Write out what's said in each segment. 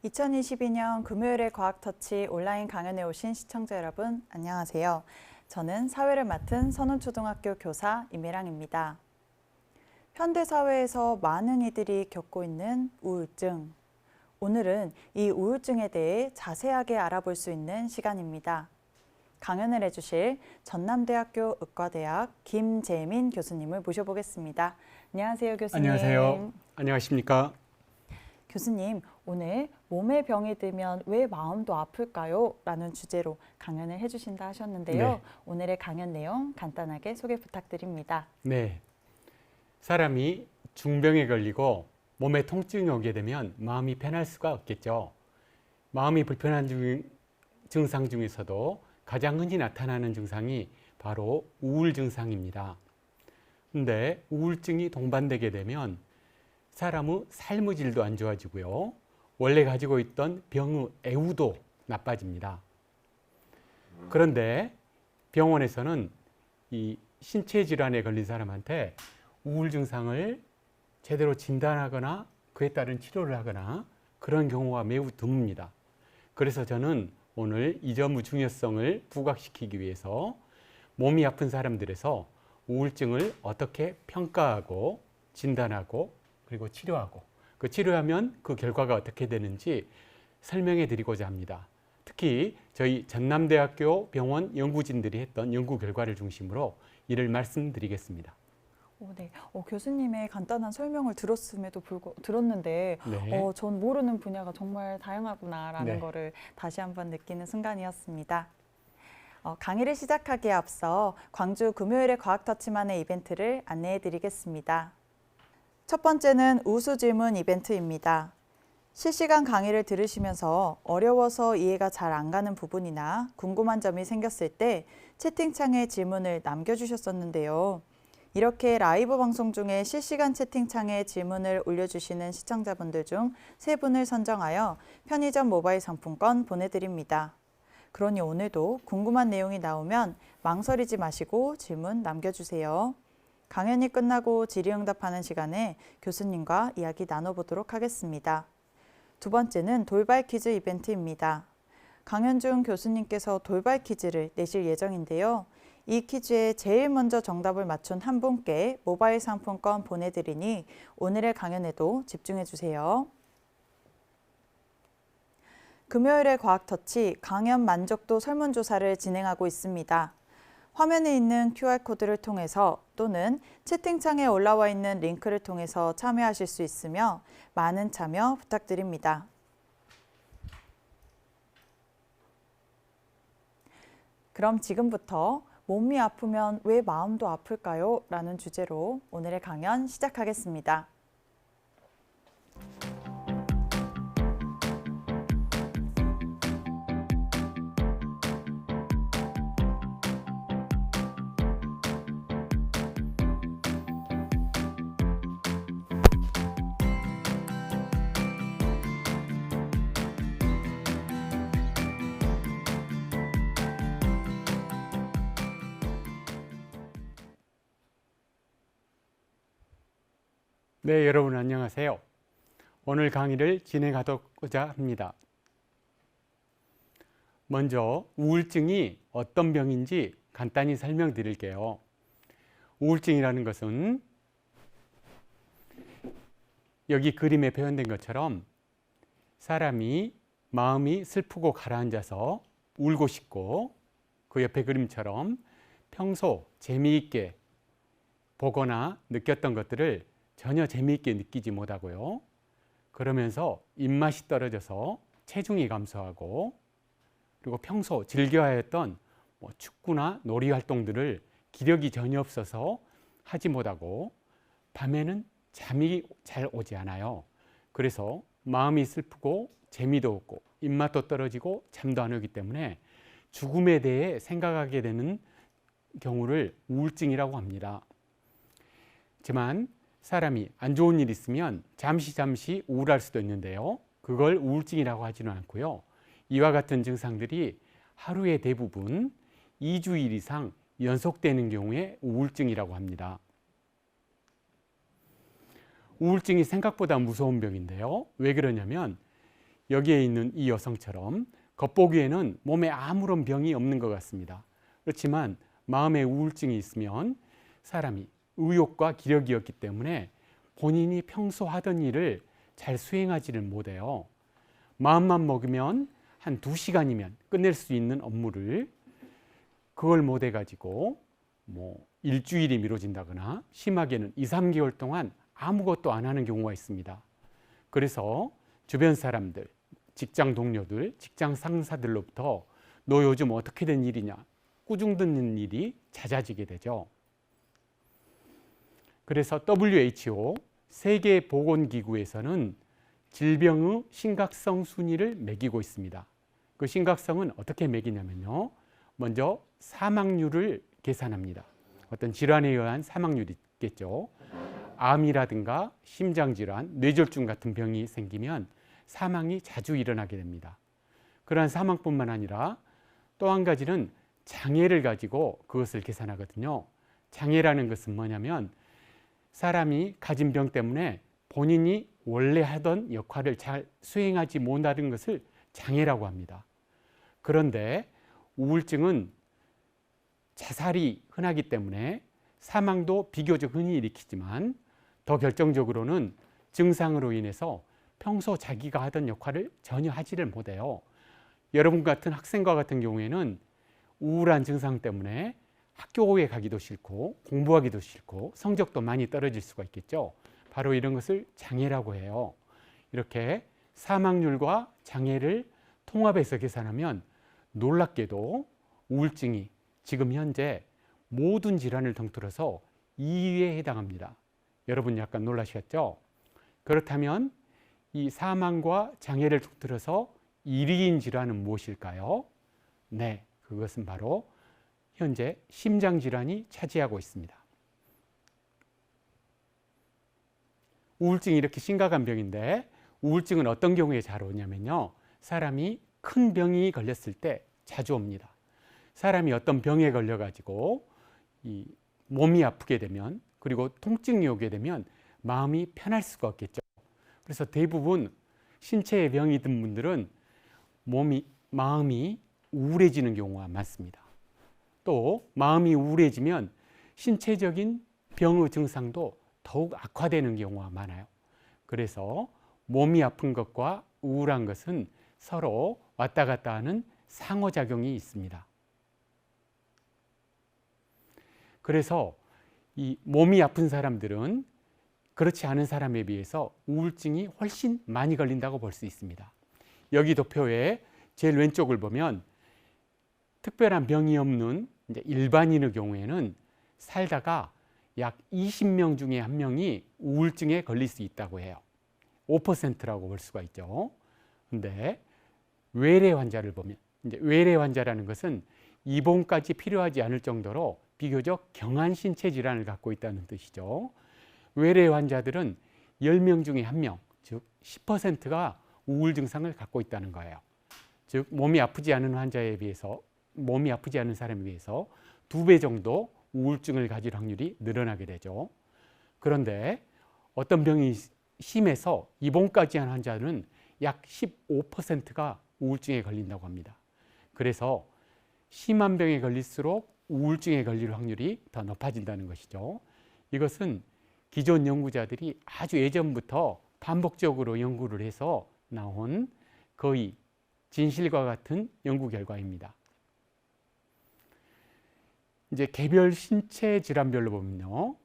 2022년 금요일의 과학터치 온라인 강연에 오신 시청자 여러분, 안녕하세요. 저는 사회를 맡은 선운초등학교 교사 임혜랑입니다. 현대사회에서 많은 이들이 겪고 있는 우울증. 오늘은 이 우울증에 대해 자세하게 알아볼 수 있는 시간입니다. 강연을 해주실 전남대학교 의과대학 김재민 교수님을 모셔보겠습니다. 안녕하세요, 교수님. 안녕하세요. 안녕하십니까? 교수님, 오늘 몸에 병이 들면 왜 마음도 아플까요? 라는 주제로 강연을 해주신다 하셨는데요. 네. 오늘의 강연 내용 간단하게 소개 부탁드립니다. 네. 사람이 중병에 걸리고 몸에 통증이 오게 되면 마음이 편할 수가 없겠죠. 마음이 불편한 증상 중에서도 가장 흔히 나타나는 증상이 바로 우울 증상입니다. 근데 우울증이 동반되게 되면 사람의 삶의 질도 안 좋아지고요. 원래 가지고 있던 병의 애우도 나빠집니다. 그런데 병원에서는 이 신체 질환에 걸린 사람한테 우울 증상을 제대로 진단하거나 그에 따른 치료를 하거나 그런 경우가 매우 드뭅니다. 그래서 저는 오늘 이 점의 중요성을 부각시키기 위해서 몸이 아픈 사람들에서 우울증을 어떻게 평가하고 진단하고 그리고 치료하고 그 치료하면 그 결과가 어떻게 되는지 설명해 드리고자 합니다. 특히 저희 전남대학교 병원 연구진들이 했던 연구 결과를 중심으로 이를 말씀드리겠습니다. 네. 교수님의 간단한 설명을 들었는데 네. 전 모르는 분야가 정말 다양하구나라는 네. 거를 다시 한번 느끼는 순간이었습니다. 강의를 시작하기에 앞서 광주 금요일의 과학터치만의 이벤트를 안내해 드리겠습니다. 첫 번째는 우수질문 이벤트입니다. 실시간 강의를 들으시면서 어려워서 이해가 잘 안 가는 부분이나 궁금한 점이 생겼을 때 채팅창에 질문을 남겨주셨었는데요. 이렇게 라이브 방송 중에 실시간 채팅창에 질문을 올려주시는 시청자분들 중 3분을 선정하여 편의점 모바일 상품권 보내드립니다. 그러니 오늘도 궁금한 내용이 나오면 망설이지 마시고 질문 남겨주세요. 강연이 끝나고 질의응답하는 시간에 교수님과 이야기 나눠보도록 하겠습니다. 두 번째는 돌발 퀴즈 이벤트입니다. 강연 중 교수님께서 돌발 퀴즈를 내실 예정인데요. 이 퀴즈에 제일 먼저 정답을 맞춘 한 분께 모바일 상품권 보내드리니 오늘의 강연에도 집중해주세요. 금요일의 과학터치 강연 만족도 설문조사를 진행하고 있습니다. 화면에 있는 QR코드를 통해서 또는 채팅창에 올라와 있는 링크를 통해서 참여하실 수 있으며 많은 참여 부탁드립니다. 그럼 지금부터 몸이 아프면 왜 마음도 아플까요? 라는 주제로 오늘의 강연 시작하겠습니다. 네, 여러분 안녕하세요. 오늘 강의를 진행하고자 합니다. 먼저 우울증이 어떤 병인지 간단히 설명드릴게요. 우울증이라는 것은 여기 그림에 표현된 것처럼 사람이 마음이 슬프고 가라앉아서 울고 싶고 그 옆에 그림처럼 평소 재미있게 보거나 느꼈던 것들을 전혀 재미있게 느끼지 못하고요. 그러면서 입맛이 떨어져서 체중이 감소하고 그리고 평소 즐겨야 했던 축구나 놀이 활동들을 기력이 전혀 없어서 하지 못하고 밤에는 잠이 잘 오지 않아요. 그래서 마음이 슬프고 재미도 없고 입맛도 떨어지고 잠도 안 오기 때문에 죽음에 대해 생각하게 되는 경우를 우울증이라고 합니다. 하지만 사람이 안 좋은 일 있으면 잠시 우울할 수도 있는데요. 그걸 우울증이라고 하지는 않고요. 이와 같은 증상들이 하루에 대부분 2주일 이상 연속되는 경우에 우울증이라고 합니다. 우울증이 생각보다 무서운 병인데요. 왜 그러냐면 여기에 있는 이 여성처럼 겉보기에는 몸에 아무런 병이 없는 것 같습니다. 그렇지만 마음의 우울증이 있으면 사람이 의욕과 기력이었기 때문에 본인이 평소 하던 일을 잘 수행하지를 못해요. 마음만 먹으면 한 2시간이면 끝낼 수 있는 업무를 그걸 못해 가지고 일주일이 미뤄진다거나 심하게는 2, 3개월 동안 아무것도 안 하는 경우가 있습니다. 그래서 주변 사람들, 직장 동료들, 직장 상사들로부터 너 요즘 어떻게 된 일이냐 꾸중 듣는 일이 잦아지게 되죠. 그래서 WHO 세계보건기구에서는 질병의 심각성 순위를 매기고 있습니다. 그 심각성은 어떻게 매기냐면요. 먼저 사망률을 계산합니다. 어떤 질환에 의한 사망률이 있겠죠. 암이라든가 심장질환, 뇌졸중 같은 병이 생기면 사망이 자주 일어나게 됩니다. 그러한 사망뿐만 아니라 또 한 가지는 장애를 가지고 그것을 계산하거든요. 장애라는 것은 뭐냐면 사람이 가진 병 때문에 본인이 원래 하던 역할을 잘 수행하지 못하는 것을 장애라고 합니다. 그런데 우울증은 자살이 흔하기 때문에 사망도 비교적 흔히 일으키지만 더 결정적으로는 증상으로 인해서 평소 자기가 하던 역할을 전혀 하지를 못해요. 여러분 같은 학생과 같은 경우에는 우울한 증상 때문에 학교에 가기도 싫고 공부하기도 싫고 성적도 많이 떨어질 수가 있겠죠. 바로 이런 것을 장애라고 해요. 이렇게 사망률과 장애를 통합해서 계산하면 놀랍게도 우울증이 지금 현재 모든 질환을 통틀어서 2위에 해당합니다. 여러분 약간 놀라셨죠? 그렇다면 이 사망과 장애를 통틀어서 1위인 질환은 무엇일까요? 네, 그것은 바로 현재 심장질환이 차지하고 있습니다. 우울증이 이렇게 심각한 병인데 우울증은 어떤 경우에 잘 오냐면요. 사람이 큰 병이 걸렸을 때 자주 옵니다. 사람이 어떤 병에 걸려가지고 이 몸이 아프게 되면 그리고 통증이 오게 되면 마음이 편할 수가 없겠죠. 그래서 대부분 신체에 병이 든 분들은 마음이 우울해지는 경우가 많습니다. 또 마음이 우울해지면 신체적인 병의 증상도 더욱 악화되는 경우가 많아요. 그래서 몸이 아픈 것과 우울한 것은 서로 왔다 갔다 하는 상호작용이 있습니다. 그래서 이 몸이 아픈 사람들은 그렇지 않은 사람에 비해서 우울증이 훨씬 많이 걸린다고 볼 수 있습니다. 여기 도표에 제일 왼쪽을 보면 특별한 병이 없는 이제 일반인의 경우에는 살다가 약 20명 중에 1명이 우울증에 걸릴 수 있다고 해요. 5%라고 볼 수가 있죠. 근데 외래 환자를 보면 이제 외래 환자라는 것은 입원까지 필요하지 않을 정도로 비교적 경한 신체 질환을 갖고 있다는 뜻이죠. 외래 환자들은 10명 중에 1명, 즉 10%가 우울 증상을 갖고 있다는 거예요. 즉 몸이 아프지 않은 환자에 비해서 몸이 아프지 않은 사람에 비해서 2배 정도 우울증을 가질 확률이 늘어나게 되죠. 그런데 어떤 병이 심해서 입원까지 한 환자는 약 15%가 우울증에 걸린다고 합니다. 그래서 심한 병에 걸릴수록 우울증에 걸릴 확률이 더 높아진다는 것이죠. 이것은 기존 연구자들이 아주 예전부터 반복적으로 연구를 해서 나온 거의 진실과 같은 연구 결과입니다. 이제 개별 신체 질환별로 보면요.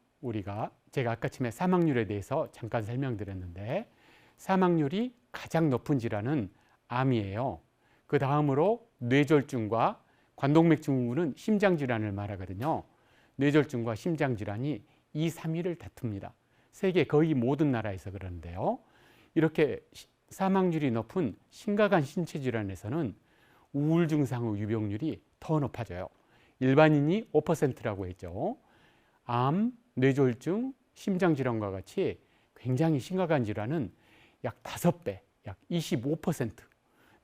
제가 아까 처음에 사망률에 대해서 잠깐 설명드렸는데 사망률이 가장 높은 질환은 암이에요. 그 다음으로 뇌졸중과 관동맥증후군은 심장질환을 말하거든요. 뇌졸중과 심장질환이 2, 3위를 다툽니다. 세계 거의 모든 나라에서 그러는데요. 이렇게 사망률이 높은 심각한 신체 질환에서는 우울 증상의 유병률이 더 높아져요. 일반인이 5%라고 했죠. 암, 뇌졸중, 심장질환과 같이 굉장히 심각한 질환은 약 5배, 약 25%,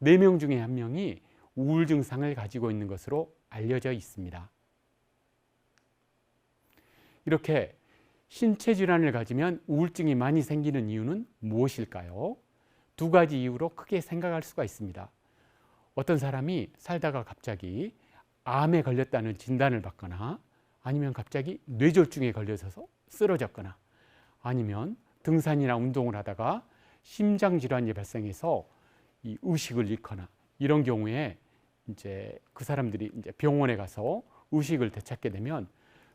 4명 중에 1명이 우울 증상을 가지고 있는 것으로 알려져 있습니다. 이렇게 신체 질환을 가지면 우울증이 많이 생기는 이유는 무엇일까요? 두 가지 이유로 크게 생각할 수가 있습니다. 어떤 사람이 살다가 갑자기 암에 걸렸다는 진단을 받거나 아니면 갑자기 뇌졸중에 걸려서 쓰러졌거나 아니면 등산이나 운동을 하다가 심장 질환이 발생해서 이 의식을 잃거나 이런 경우에 이제 그 사람들이 이제 병원에 가서 의식을 되찾게 되면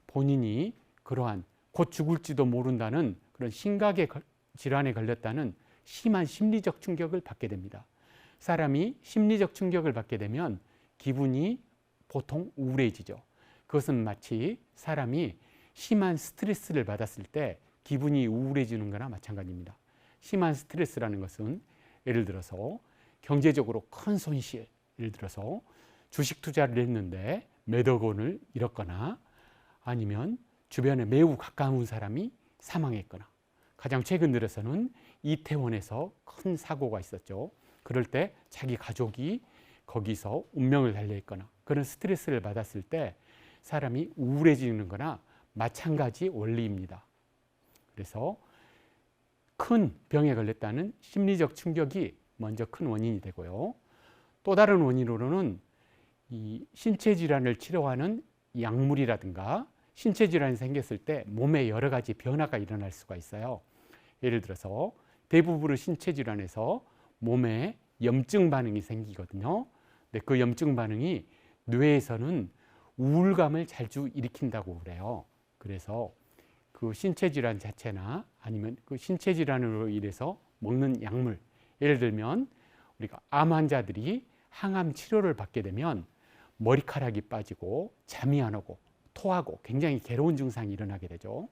본인이 그러한 곧 죽을지도 모른다는 그런 심각의 질환에 걸렸다는 심한 심리적 충격을 받게 됩니다. 사람이 심리적 충격을 받게 되면 기분이 보통 우울해지죠. 그것은 마치 사람이 심한 스트레스를 받았을 때 기분이 우울해지는 거나 마찬가지입니다. 심한 스트레스라는 것은 예를 들어서 경제적으로 큰 손실, 예를 들어서 주식 투자를 했는데 몇억 원을 잃었거나 아니면 주변에 매우 가까운 사람이 사망했거나 가장 최근 들어서는 이태원에서 큰 사고가 있었죠. 그럴 때 자기 가족이 거기서 운명을 달려있거나 그런 스트레스를 받았을 때 사람이 우울해지는 거나 마찬가지 원리입니다. 그래서 큰 병에 걸렸다는 심리적 충격이 먼저 큰 원인이 되고요. 또 다른 원인으로는 이 신체 질환을 치료하는 약물이라든가 신체 질환이 생겼을 때 몸에 여러 가지 변화가 일어날 수가 있어요. 예를 들어서 대부분의 신체 질환에서 몸에 염증 반응이 생기거든요. 근데 그 염증 반응이 뇌에서는 우울감을 자주 일으킨다고 그래요. 그래서 그 신체 질환 자체나 아니면 그 신체 질환으로 인해서 먹는 약물, 예를 들면 우리가 암 환자들이 항암 치료를 받게 되면 머리카락이 빠지고 잠이 안 오고 토하고 굉장히 괴로운 증상이 일어나게 되죠.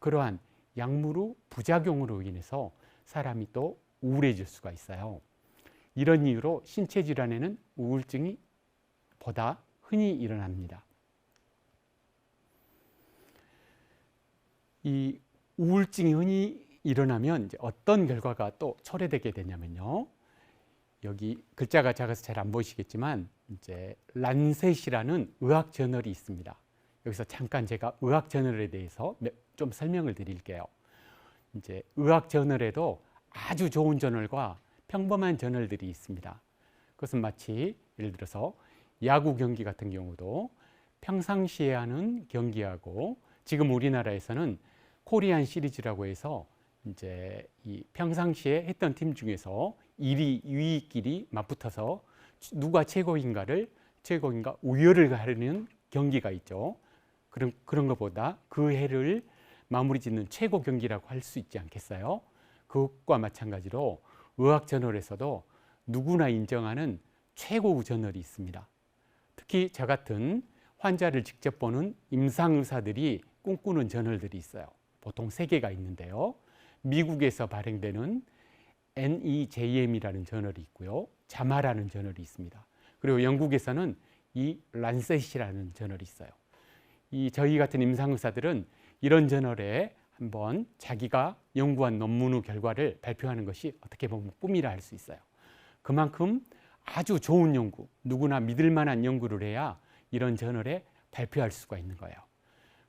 그러한 약물의 부작용으로 인해서 사람이 또 우울해질 수가 있어요. 이런 이유로 신체 질환에는 우울증이 보다 흔히 일어납니다. 이 우울증이 흔히 일어나면 이제 어떤 결과가 또 초래되게 되냐면요. 여기 글자가 작아서 잘 안 보이시겠지만 이제 란셋이라는 의학 저널이 있습니다. 여기서 잠깐 제가 의학 저널에 대해서 좀 설명을 드릴게요. 이제 의학 저널에도 아주 좋은 저널과 평범한 저널들이 있습니다. 그것은 마치 예를 들어서 야구 경기 같은 경우도 평상시에 하는 경기하고 지금 우리나라에서는 코리안 시리즈라고 해서 이제 이 평상시에 했던 팀 중에서 1위, 2위끼리 맞붙어서 누가 최고인가 우열을 가르는 경기가 있죠. 그런 것보다 그 해를 마무리 짓는 최고 경기라고 할 수 있지 않겠어요? 그것과 마찬가지로 의학 저널에서도 누구나 인정하는 최고 저널이 있습니다. 특히 저 같은 환자를 직접 보는 임상 의사들이 꿈꾸는 저널들이 있어요. 보통 3개가 있는데요. 미국에서 발행되는 NEJM이라는 저널이 있고요. 자마라는 저널이 있습니다. 그리고 영국에서는 이 란셋이라는 저널이 있어요. 이 저희 같은 임상 의사들은 이런 저널에 한번 자기가 연구한 논문의 결과를 발표하는 것이 어떻게 보면 꿈이라 할 수 있어요. 그만큼 아주 좋은 연구, 누구나 믿을 만한 연구를 해야 이런 저널에 발표할 수가 있는 거예요.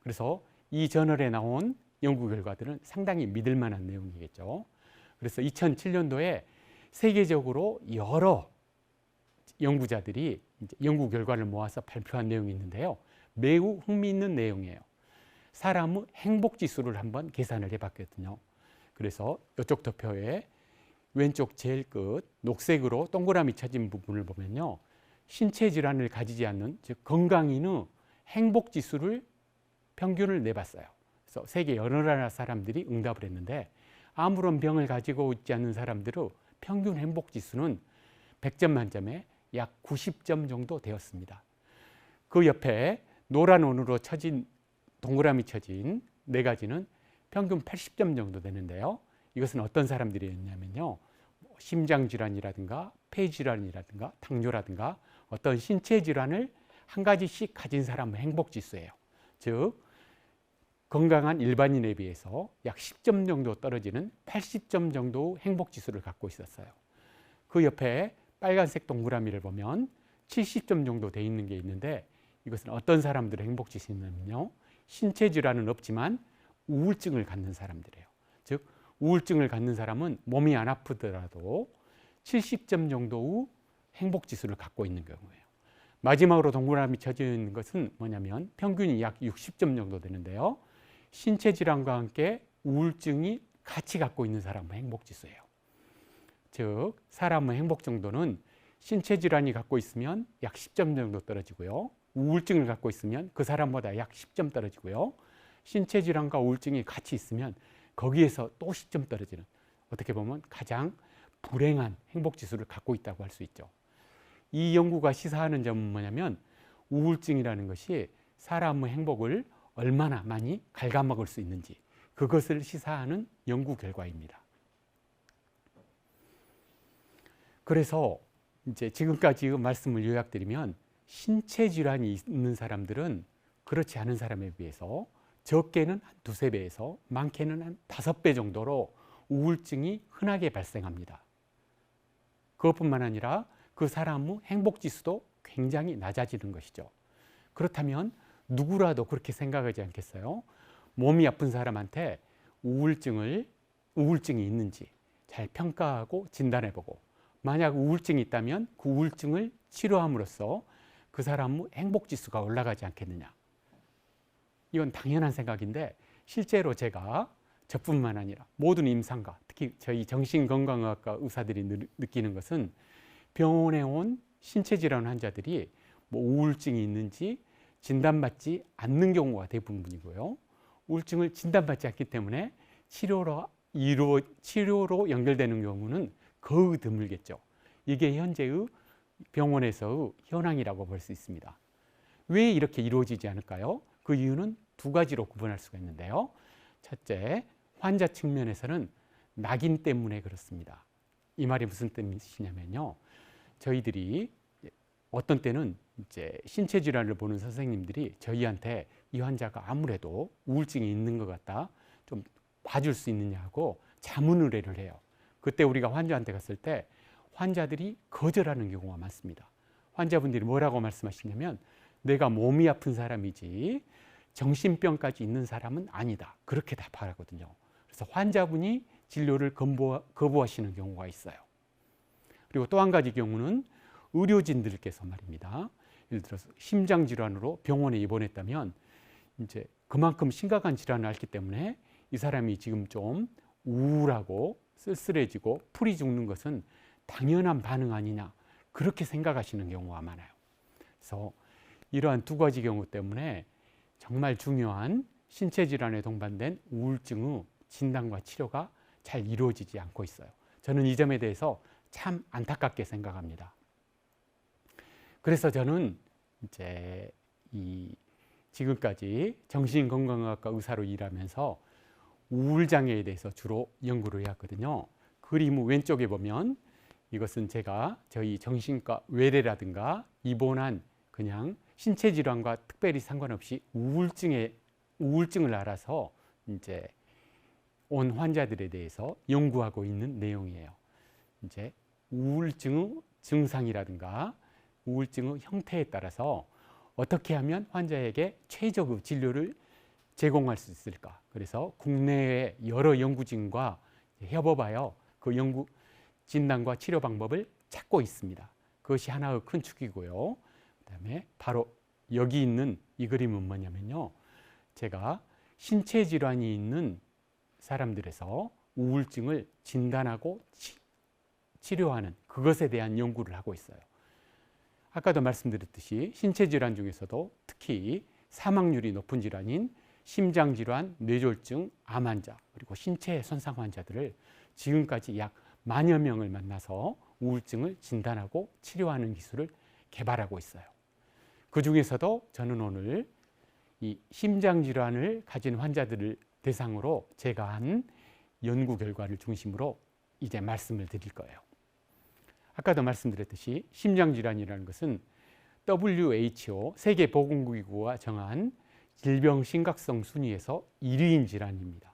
그래서 이 저널에 나온 연구 결과들은 상당히 믿을 만한 내용이겠죠. 그래서 2007년도에 세계적으로 여러 연구자들이 이제 연구 결과를 모아서 발표한 내용이 있는데요. 매우 흥미있는 내용이에요. 사람의 행복 지수를 한번 계산을 해봤거든요. 그래서 이쪽 도표에 왼쪽 제일 끝 녹색으로 동그라미 쳐진 부분을 보면요. 신체 질환을 가지지 않는 즉 건강인의 행복 지수를 평균을 내봤어요. 그래서 세계 여러 나라 사람들이 응답을 했는데 아무런 병을 가지고 있지 않는 사람들의 평균 행복 지수는 100점 만점에 약 90점 정도 되었습니다. 그 옆에 노란 원으로 쳐진 동그라미 쳐진 4가지는 평균 80점 정도 되는데요. 이것은 어떤 사람들이었냐면요. 심장 질환이라든가 폐 질환이라든가 당뇨라든가 어떤 신체 질환을 한 가지씩 가진 사람의 행복 지수예요. 즉 건강한 일반인에 비해서 약 10점 정도 떨어지는 80점 정도 행복 지수를 갖고 있었어요. 그 옆에 빨간색 동그라미를 보면 70점 정도 돼 있는 게 있는데 이것은 어떤 사람들의 행복 지수냐면요. 신체 질환은 없지만 우울증을 갖는 사람들이에요. 즉 우울증을 갖는 사람은 몸이 안 아프더라도 70점 정도의 행복지수를 갖고 있는 경우예요. 마지막으로 동그라미 쳐져 있는 것은 뭐냐면 평균이 약 60점 정도 되는데요. 신체 질환과 함께 우울증이 같이 갖고 있는 사람은 행복지수예요. 즉 사람의 행복 정도는 신체 질환이 갖고 있으면 약 10점 정도 떨어지고요. 우울증을 갖고 있으면 그 사람보다 약 10점 떨어지고요. 신체 질환과 우울증이 같이 있으면 거기에서 또 10점 떨어지는, 어떻게 보면 가장 불행한 행복지수를 갖고 있다고 할 수 있죠. 이 연구가 시사하는 점은 뭐냐면 우울증이라는 것이 사람의 행복을 얼마나 많이 갉아먹을 수 있는지, 그것을 시사하는 연구 결과입니다. 그래서 이제 지금까지 말씀을 요약드리면 신체 질환이 있는 사람들은 그렇지 않은 사람에 비해서 적게는 한 2~3배에서 많게는 한 5배 정도로 우울증이 흔하게 발생합니다. 그것뿐만 아니라 그 사람의 행복지수도 굉장히 낮아지는 것이죠. 그렇다면 누구라도 그렇게 생각하지 않겠어요? 몸이 아픈 사람한테 우울증이 있는지 잘 평가하고 진단해보고, 만약 우울증이 있다면 그 우울증을 치료함으로써 그 사람의 행복지수가 올라가지 않겠느냐. 이건 당연한 생각인데 실제로 제가 저뿐만 아니라 모든 임상가, 특히 저희 정신건강의학과 의사들이 느끼는 것은 병원에 온 신체질환 환자들이 뭐 우울증이 있는지 진단받지 않는 경우가 대부분이고요. 우울증을 진단받지 않기 때문에 치료로 연결되는 경우는 거의 드물겠죠. 이게 현재의 병원에서의 현황이라고 볼 수 있습니다. 왜 이렇게 이루어지지 않을까요? 그 이유는 2가지로 구분할 수가 있는데요. 첫째, 환자 측면에서는 낙인 때문에 그렇습니다. 이 말이 무슨 뜻이냐면요. 저희들이 어떤 때는 이제 신체 질환을 보는 선생님들이 저희한테 이 환자가 아무래도 우울증이 있는 것 같다, 좀 봐줄 수 있느냐고 자문 의뢰를 해요. 그때 우리가 환자한테 갔을 때 환자들이 거절하는 경우가 많습니다. 환자분들이 뭐라고 말씀하시냐면 내가 몸이 아픈 사람이지 정신병까지 있는 사람은 아니다, 그렇게 답하거든요. 그래서 환자분이 진료를 거부하시는 경우가 있어요. 그리고 또 한 가지 경우는 의료진들께서 말입니다. 예를 들어서 심장 질환으로 병원에 입원했다면 이제 그만큼 심각한 질환을 앓기 때문에 이 사람이 지금 좀 우울하고 쓸쓸해지고 풀이 죽는 것은 당연한 반응 아니냐, 그렇게 생각하시는 경우가 많아요. 그래서 이러한 2가지 경우 때문에 정말 중요한 신체 질환에 동반된 우울증의 진단과 치료가 잘 이루어지지 않고 있어요. 저는 이 점에 대해서 참 안타깝게 생각합니다. 그래서 저는 이제 지금까지 정신건강의학과 의사로 일하면서 우울장애에 대해서 주로 연구를 해왔거든요. 그림 왼쪽에 보면 이것은 제가 저희 정신과 외래라든가 입원한 그냥 신체 질환과 특별히 상관없이 우울증을 알아서 이제 온 환자들에 대해서 연구하고 있는 내용이에요. 이제 우울증의 증상이라든가 우울증의 형태에 따라서 어떻게 하면 환자에게 최적의 진료를 제공할 수 있을까? 그래서 국내외 여러 연구진과 협업하여 그 연구 진단과 치료 방법을 찾고 있습니다. 그것이 하나의 큰 축이고요. 그다음에 바로 여기 있는 이 그림은 뭐냐면요. 제가 신체 질환이 있는 사람들에서 우울증을 진단하고 치료하는 그것에 대한 연구를 하고 있어요. 아까도 말씀드렸듯이 신체 질환 중에서도 특히 사망률이 높은 질환인 심장질환, 뇌졸중, 암 환자, 그리고 신체 손상 환자들을 지금까지 약 10,000여 명을 만나서 우울증을 진단하고 치료하는 기술을 개발하고 있어요. 그 중에서도 저는 오늘 이 심장질환을 가진 환자들을 대상으로 제가 한 연구 결과를 중심으로 이제 말씀을 드릴 거예요. 아까도 말씀드렸듯이 심장질환이라는 것은 WHO 세계보건기구가 정한 질병 심각성 순위에서 1위인 질환입니다.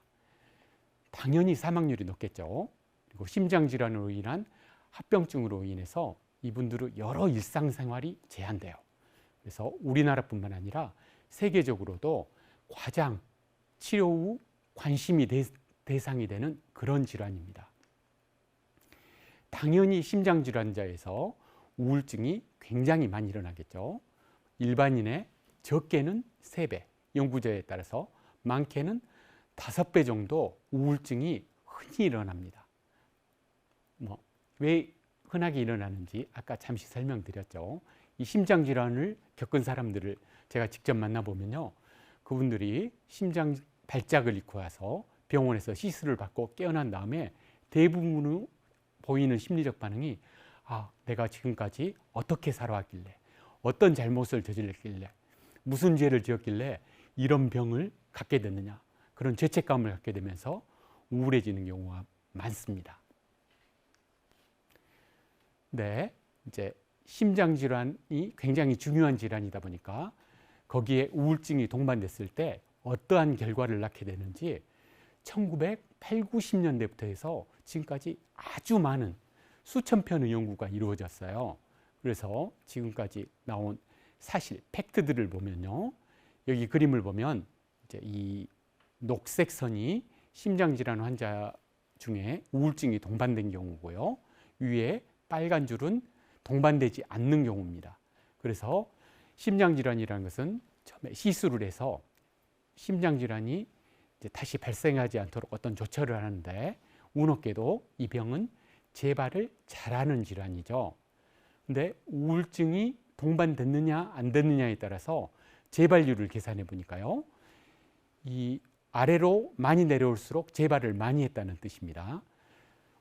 당연히 사망률이 높겠죠. 그리고 심장질환으로 인한 합병증으로 인해서 이분들의 여러 일상생활이 제한돼요. 그래서 우리나라뿐만 아니라 세계적으로도 가장 치료 후 관심이 대상이 되는 그런 질환입니다. 당연히 심장질환자에서 우울증이 굉장히 많이 일어나겠죠. 일반인의 적게는 3배, 연구자에 따라서 많게는 5배 정도 우울증이 흔히 일어납니다. 왜 흔하게 일어나는지 아까 잠시 설명드렸죠. 이 심장질환을 겪은 사람들을 제가 직접 만나보면요. 그분들이 심장 발작을 입고 와서 병원에서 시술을 받고 깨어난 다음에 대부분 보이는 심리적 반응이 내가 지금까지 어떻게 살아왔길래, 어떤 잘못을 저질렀길래, 무슨 죄를 지었길래 이런 병을 갖게 됐느냐, 그런 죄책감을 갖게 되면서 우울해지는 경우가 많습니다. 네, 이제 심장 질환이 굉장히 중요한 질환이다 보니까 거기에 우울증이 동반됐을 때 어떠한 결과를 낳게 되는지 1980, 90년대부터 해서 지금까지 아주 많은 수천 편의 연구가 이루어졌어요. 그래서 지금까지 나온 사실 팩트들을 보면요, 여기 그림을 보면 이제 이 녹색 선이 심장 질환 환자 중에 우울증이 동반된 경우고요, 위에 빨간 줄은 동반되지 않는 경우입니다. 그래서 심장질환이라는 것은 처음에 시술을 해서 심장질환이 이제 다시 발생하지 않도록 어떤 조처를 하는데, 운없게도 이 병은 재발을 잘하는 질환이죠. 근데 우울증이 동반됐느냐 안 됐느냐에 따라서 재발률을 계산해 보니까요, 이 아래로 많이 내려올수록 재발을 많이 했다는 뜻입니다.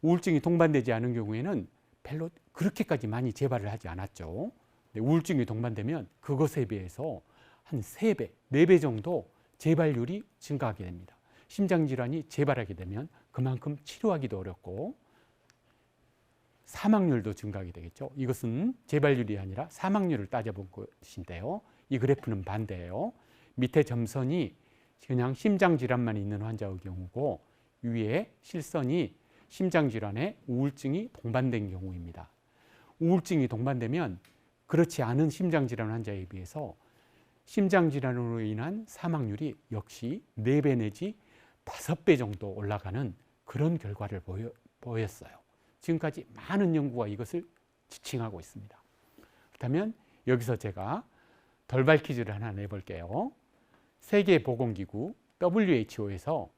우울증이 동반되지 않은 경우에는 별로 그렇게까지 많이 재발을 하지 않았죠. 근데 우울증이 동반되면 그것에 비해서 한 3배, 4배 정도 재발률이 증가하게 됩니다. 심장질환이 재발하게 되면 그만큼 치료하기도 어렵고 사망률도 증가하게 되겠죠. 이것은 재발률이 아니라 사망률을 따져본 것인데요. 이 그래프는 반대예요. 밑에 점선이 그냥 심장질환만 있는 환자의 경우고, 위에 실선이 심장질환에 우울증이 동반된 경우입니다. 우울증이 동반되면 그렇지 않은 심장질환 환자에 비해서 심장질환으로 인한 사망률이 역시 4배 내지 5배 정도 올라가는 그런 결과를 보였어요. 지금까지 많은 연구가 이것을 지칭하고 있습니다. 그렇다면 여기서 제가 돌발 퀴즈를 하나 내볼게요. 세계보건기구 WHO에서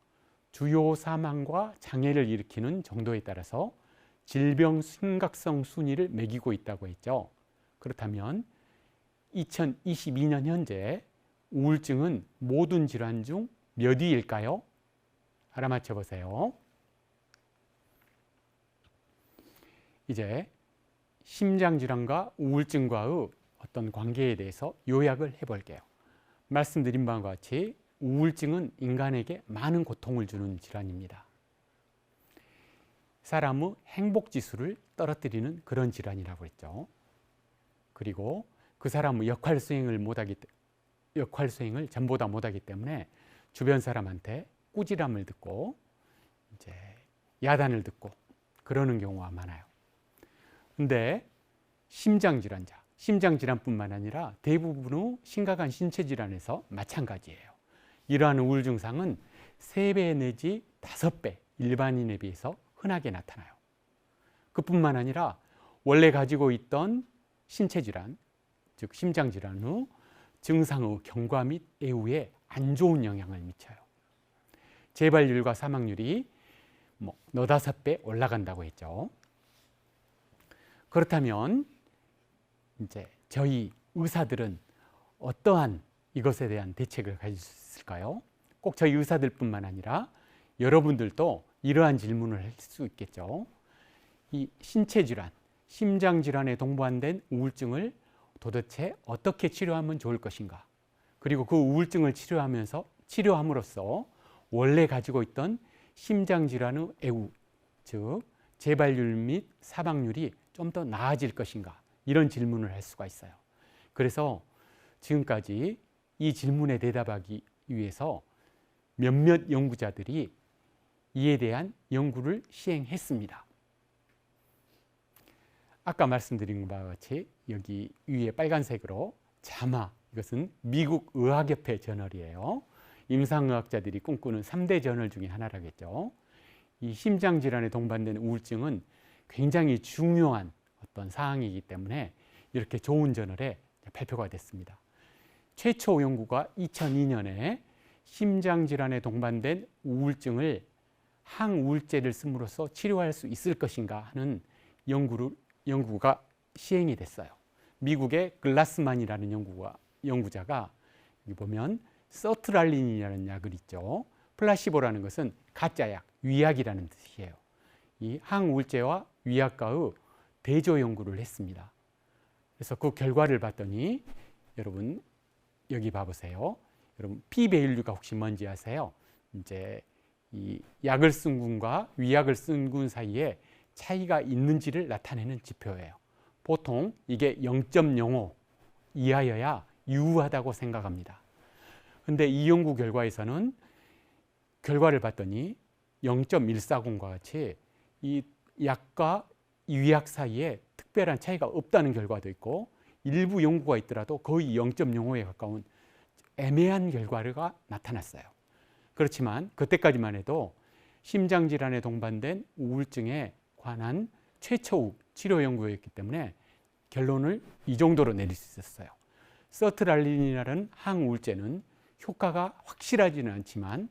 주요 사망과 장애를 일으키는 정도에 따라서 질병 심각성 순위를 매기고 있다고 했죠. 그렇다면 2022년 현재 우울증은 모든 질환 중 몇 위일까요? 알아맞혀 보세요. 이제 심장질환과 우울증과의 어떤 관계에 대해서 요약을 해볼게요. 말씀드린 바와 같이 우울증은 인간에게 많은 고통을 주는 질환입니다. 사람의 행복지수를 떨어뜨리는 그런 질환이라고 했죠. 그리고 그 사람의 역할 수행을 전보다 못하기 때문에 주변 사람한테 꾸지람을 듣고 이제 야단을 듣고 그러는 경우가 많아요. 근데 심장질환뿐만 아니라 대부분의 심각한 신체질환에서 마찬가지예요. 이러한 우울 증상은 3배 내지 5배 일반인에 비해서 흔하게 나타나요. 그뿐만 아니라 원래 가지고 있던 신체질환, 즉 심장질환의 증상의 경과 및 애후에 안 좋은 영향을 미쳐요. 재발률과 사망률이 너다섯 배 올라간다고 했죠. 그렇다면 이제 저희 의사들은 어떠한 이것에 대한 대책을 가질 수 있을까요? 꼭 저희 의사들뿐만 아니라 여러분들도 이러한 질문을 할 수 있겠죠. 이 신체질환, 심장질환에 동반된 우울증을 도대체 어떻게 치료하면 좋을 것인가? 그리고 그 우울증을 치료함으로써 원래 가지고 있던 심장질환의 애후, 즉 재발률 및 사망률이 좀 더 나아질 것인가? 이런 질문을 할 수가 있어요. 그래서 지금까지 이 질문에 대답하기 위해서 몇몇 연구자들이 이에 대한 연구를 시행했습니다. 아까 말씀드린 바와 같이 여기 위에 빨간색으로 자마, 이것은 미국 의학협회 저널이에요. 임상의학자들이 꿈꾸는 3대 저널 중에 하나라겠죠. 이 심장 질환에 동반된 우울증은 굉장히 중요한 어떤 사항이기 때문에 이렇게 좋은 저널에 발표가 됐습니다. 최초 연구가 2002년에 심장 질환에 동반된 우울증을 항우울제를 씀으로써 치료할 수 있을 것인가 하는 연구가 시행이 됐어요. 미국의 글라스만이라는 연구자가 여기 보면 서트랄린이라는 약을 있죠. 플라시보라는 것은 가짜약, 위약이라는 뜻이에요. 이 항우울제와 위약과의 대조 연구를 했습니다. 그래서 그 결과를 봤더니 여러분 여기 봐보세요. 여러분 P-밸류가 혹시 뭔지 아세요? 이제 이 약을 쓴 군과 위약을 쓴 군 사이에 차이가 있는지를 나타내는 지표예요. 보통 이게 0.05 이하여야 유효하다고 생각합니다. 근데 이 연구 결과에서는 결과를 봤더니 0.140과 같이 이 약과 이 위약 사이에 특별한 차이가 없다는 결과도 있고 일부 연구가 있더라도 거의 0.05에 가까운 애매한 결과가 나타났어요. 그렇지만 그때까지만 해도 심장질환에 동반된 우울증에 관한 최초 치료 연구였기 때문에 결론을 이 정도로 내릴 수 있었어요. 서트랄린이라는 항우울제는 효과가 확실하지는 않지만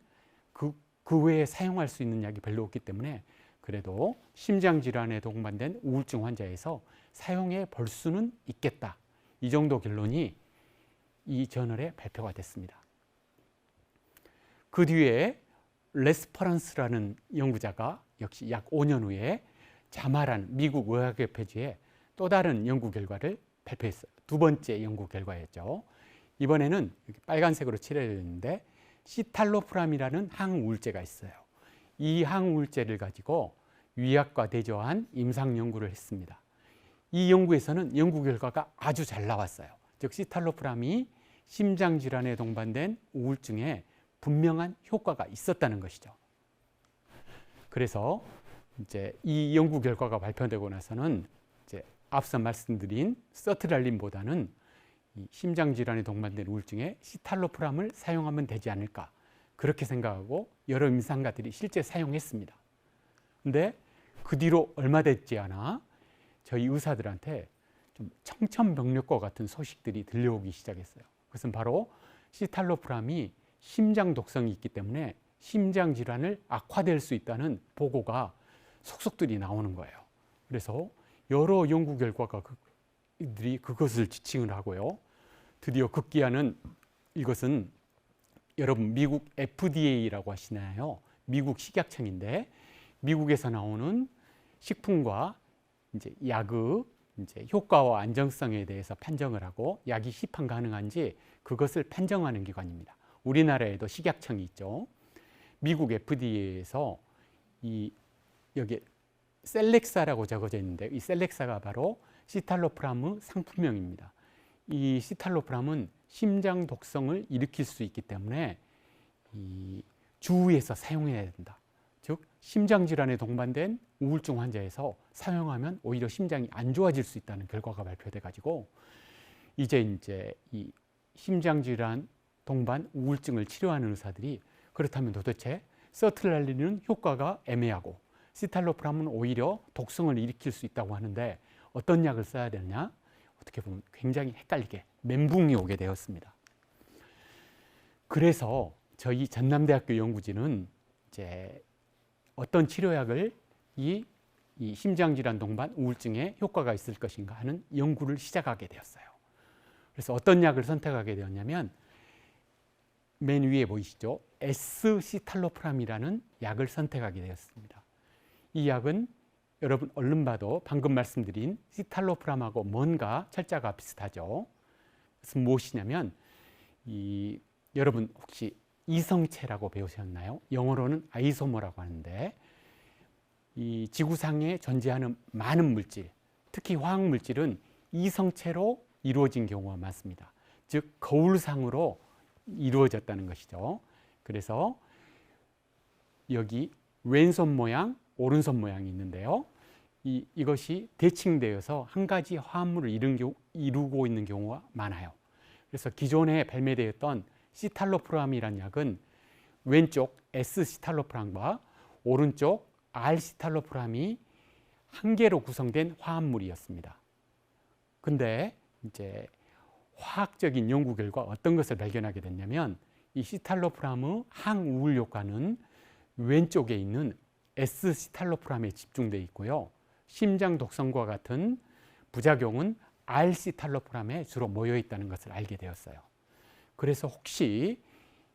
그 외에 사용할 수 있는 약이 별로 없기 때문에 그래도 심장질환에 동반된 우울증 환자에서 사용해 볼 수는 있겠다. 이 정도 결론이 이 저널에 발표가 됐습니다. 그 뒤에 레스퍼런스라는 연구자가 역시 약 5년 후에 자마라는 미국 의학협회지에 또 다른 연구 결과를 발표했어요. 두 번째 연구 결과였죠. 이번에는 빨간색으로 칠해졌는데 시탈로프람이라는 항우울제가 있어요. 이 항우울제를 가지고 위약과 대조한 임상 연구를 했습니다. 이 연구에서는 연구 결과가 아주 잘 나왔어요. 즉 시탈로프람이 심장질환에 동반된 우울증에 분명한 효과가 있었다는 것이죠. 그래서 이제 이 연구 결과가 발표되고 나서는 이제 앞서 말씀드린 서트랄린보다는 이 심장질환에 동반된 우울증에 시탈로프람을 사용하면 되지 않을까 그렇게 생각하고 여러 임상가들이 실제 사용했습니다. 근데 그 뒤로 얼마 되지 않아 저희 의사들한테 좀 청천벽력과 같은 소식들이 들려오기 시작했어요. 그것은 바로 시탈로프람이 심장 독성이 있기 때문에 심장 질환을 악화될 수 있다는 보고가 속속들이 나오는 거예요. 그래서 여러 연구 결과가 들이 그것을 지칭을 하고요. 드디어 급기야는 이것은 여러분 미국 FDA라고 하시나요? 미국 식약청인데 미국에서 나오는 식품과 이제 약의 이제 효과와 안정성에 대해서 판정을 하고 약이 시판 가능한지 그것을 판정하는 기관입니다. 우리나라에도 식약청이 있죠. 미국 FDA에서 여기 셀렉사라고 적어져 있는데 이 셀렉사가 바로 시탈로프람의 상품명입니다. 이 시탈로프람은 심장 독성을 일으킬 수 있기 때문에 주의해서 사용해야 된다. 즉 심장 질환에 동반된 우울증 환자에서 사용하면 오히려 심장이 안 좋아질 수 있다는 결과가 발표돼 가지고 이제 이 심장 질환 동반 우울증을 치료하는 의사들이 그렇다면 도대체 서트랄린은 효과가 애매하고 시탈로프람은 오히려 독성을 일으킬 수 있다고 하는데 어떤 약을 써야 되느냐? 어떻게 보면 굉장히 헷갈리게 멘붕이 오게 되었습니다. 그래서 저희 전남대학교 연구진은 이제 어떤 치료약을 이 심장질환 동반 우울증에 효과가 있을 것인가 하는 연구를 시작하게 되었어요. 그래서 어떤 약을 선택하게 되었냐면 맨 위에 보이시죠? S시탈로프람이라는 약을 선택하게 되었습니다. 이 약은 여러분 얼른 봐도 방금 말씀드린 시탈로프람하고 뭔가 철자가 비슷하죠. 그래서 무엇이냐면 여러분 혹시 이성체라고 배우셨나요? 영어로는 아이소머라고 하는데 이 지구상에 존재하는 많은 물질, 특히 화학 물질은 이성체로 이루어진 경우가 많습니다. 즉 거울상으로 이루어졌다는 것이죠. 그래서 여기 왼손 모양, 오른손 모양이 있는데요. 이것이 대칭되어서 한 가지 화합물을 이루고 있는 경우가 많아요. 그래서 기존에 발매되었던 시탈로프람이라는 약은 왼쪽 S시탈로프람과 오른쪽 R시탈로프람이 한 개로 구성된 화합물이었습니다. 근데 이제 화학적인 연구 결과 어떤 것을 발견하게 됐냐면 이 시탈로프람의 항우울 효과는 왼쪽에 있는 S시탈로프람에 집중되어 있고요. 심장 독성과 같은 부작용은 R시탈로프람에 주로 모여 있다는 것을 알게 되었어요. 그래서 혹시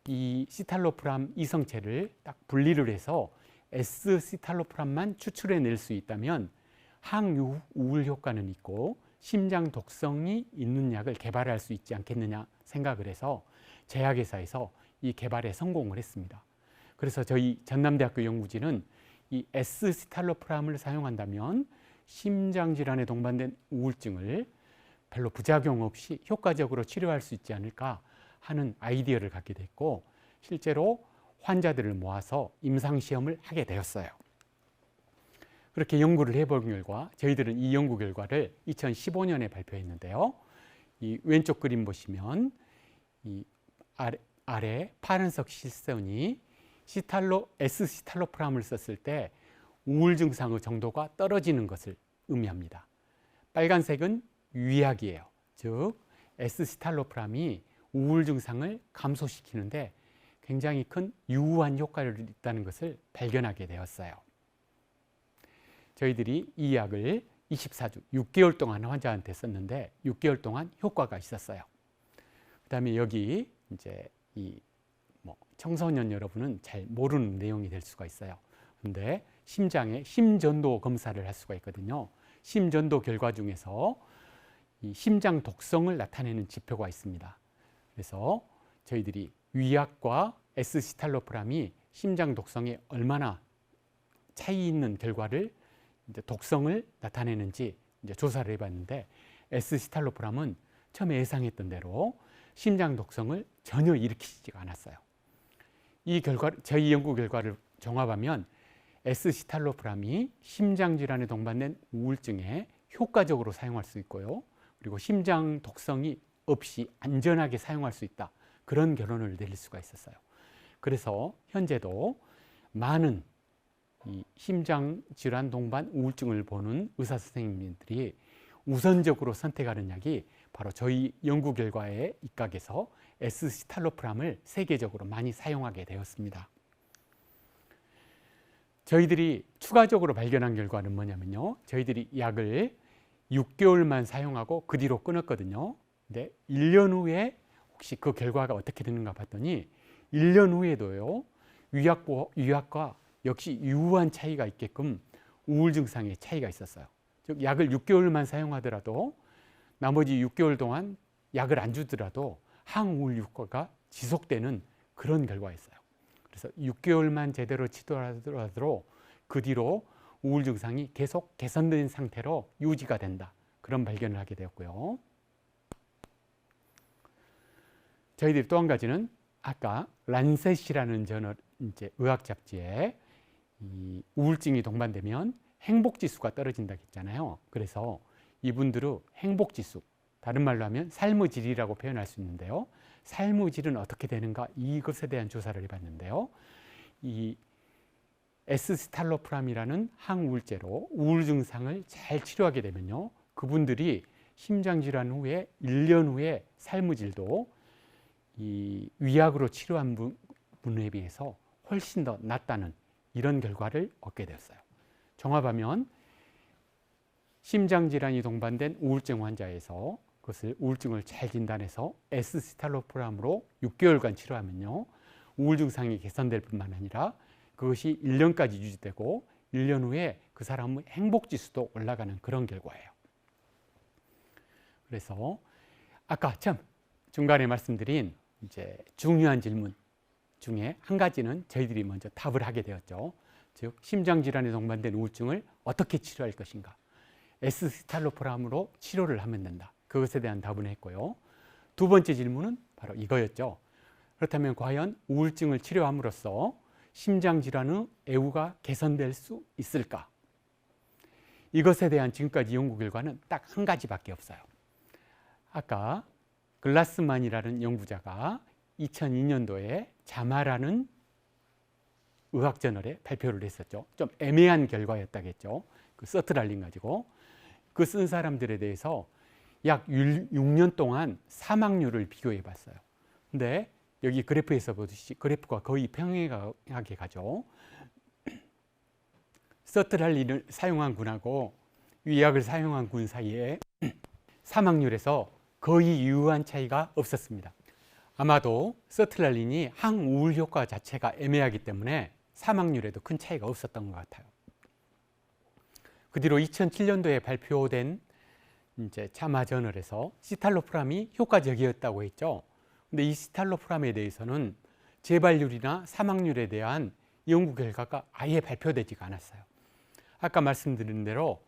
이 시탈로프람 이성체를 딱 분리를 해서 S시탈로프람만 추출해낼 수 있다면 항우울 효과는 있고 심장 독성이 있는 약을 개발할 수 있지 않겠느냐 생각을 해서 제약회사에서 이 개발에 성공을 했습니다. 그래서 저희 전남대학교 연구진은 이 S시탈로프람을 사용한다면 심장질환에 동반된 우울증을 별로 부작용 없이 효과적으로 치료할 수 있지 않을까 하는 아이디어를 갖게 됐고 실제로 환자들을 모아서 임상시험을 하게 되었어요. 그렇게 연구를 해본 결과 저희들은 이 연구 결과를 2015년에 발표했는데요. 이 왼쪽 그림 보시면 이 아래 파란색 실선이 S시탈로프람을 썼을 때 우울 증상의 정도가 떨어지는 것을 의미합니다. 빨간색은 위약이에요. 즉 S시탈로프람이 우울 증상을 감소시키는데 굉장히 큰 유효한 효과를 있다는 것을 발견하게 되었어요. 저희들이 이 약을 24주, 6개월 동안 환자한테 썼는데 6개월 동안 효과가 있었어요. 그다음에 여기 이제 이 청소년 여러분은 잘 모르는 내용이 될 수가 있어요. 근데 심장에 심전도 검사를 할 수가 있거든요. 심전도 결과 중에서 이 심장 독성을 나타내는 지표가 있습니다. 그래서 저희들이 위약과 S시탈로프람이 심장 독성에 얼마나 차이 있는 결과를 이제 독성을 나타내는지 이제 조사를 해봤는데 S시탈로프람은 처음에 예상했던 대로 심장 독성을 전혀 일으키지가 않았어요. 이 결과, 저희 연구 결과를 종합하면 S시탈로프람이 심장질환에 동반된 우울증에 효과적으로 사용할 수 있고요. 그리고 심장 독성이 없이 안전하게 사용할 수 있다. 그런 결론을 내릴 수가 있었어요. 그래서 현재도 많은 이 심장질환 동반 우울증을 보는 의사 선생님들이 우선적으로 선택하는 약이 바로 저희 연구 결과에 입각해서 S시탈로프람을 세계적으로 많이 사용하게 되었습니다. 저희들이 추가적으로 발견한 결과는 뭐냐면요. 저희들이 약을 6개월만 사용하고 그 뒤로 끊었거든요. 근데 1년 후에 혹시 그 결과가 어떻게 되는가 봤더니 1년 후에도요. 위약과 역시 유효한 차이가 있게끔 우울 증상의 차이가 있었어요. 즉 약을 6개월만 사용하더라도 나머지 6개월 동안 약을 안 주더라도 항우울 효과가 지속되는 그런 결과였어요. 그래서 6개월만 제대로 치료하더라도 그 뒤로 우울 증상이 계속 개선된 상태로 유지가 된다. 그런 발견을 하게 되었고요. 저희들이 또 한 가지는 아까 란셋이라는 저널 이제 의학 잡지에 이 우울증이 동반되면 행복 지수가 떨어진다고 했잖아요. 그래서 이분들의 행복 지수, 다른 말로 하면 삶의 질이라고 표현할 수 있는데요. 삶의 질은 어떻게 되는가 이것에 대한 조사를 해봤는데요. 이 S시탈로프람이라는 항우울제로 우울 증상을 잘 치료하게 되면요. 그분들이 심장질환 후에 1년 후에 삶의 질도 이 위약으로 치료한 분에 비해서 훨씬 더 낫다는 이런 결과를 얻게 되었어요. 종합하면 심장질환이 동반된 우울증 환자에서 그것을 우울증을 잘 진단해서 S시탈로프람으로 6개월간 치료하면요. 우울 증상이 개선될 뿐만 아니라 그것이 1년까지 유지되고 1년 후에 그 사람의 행복지수도 올라가는 그런 결과예요. 그래서 아까 참 중간에 말씀드린 이제 중요한 질문 중에 한 가지는 저희들이 먼저 답을 하게 되었죠. 즉 심장질환에 동반된 우울증을 어떻게 치료할 것인가. S시탈로프람으로 치료를 하면 된다. 그것에 대한 답을 했고요. 두 번째 질문은 바로 이거였죠. 그렇다면 과연 우울증을 치료함으로써 심장질환의 애우가 개선될 수 있을까? 이것에 대한 지금까지 연구 결과는 딱 한 가지밖에 없어요. 아까 글라스만이라는 연구자가 2002년도에 자마라는 의학저널에 발표를 했었죠. 좀 애매한 결과였다겠죠. 그 서트랄린 가지고 그 쓴 사람들에 대해서 약 6년 동안 사망률을 비교해 봤어요. 근데 여기 그래프에서 보듯이 그래프가 거의 평행하게 가죠. 서트랄린을 사용한 군하고 이 약을 사용한 군 사이에 사망률에서 거의 유효한 차이가 없었습니다. 아마도 서트랄린이 항우울 효과 자체가 애매하기 때문에 사망률에도 큰 차이가 없었던 것 같아요. 그 뒤로 2007년도에 발표된 이제 자마 저널에서 시탈로프람이 효과적이었다고 했죠. 근데 이 시탈로프람에 대해서는 재발률이나 사망률에 대한 연구 결과가 아예 발표되지가 않았어요. 아까 말씀드린 대로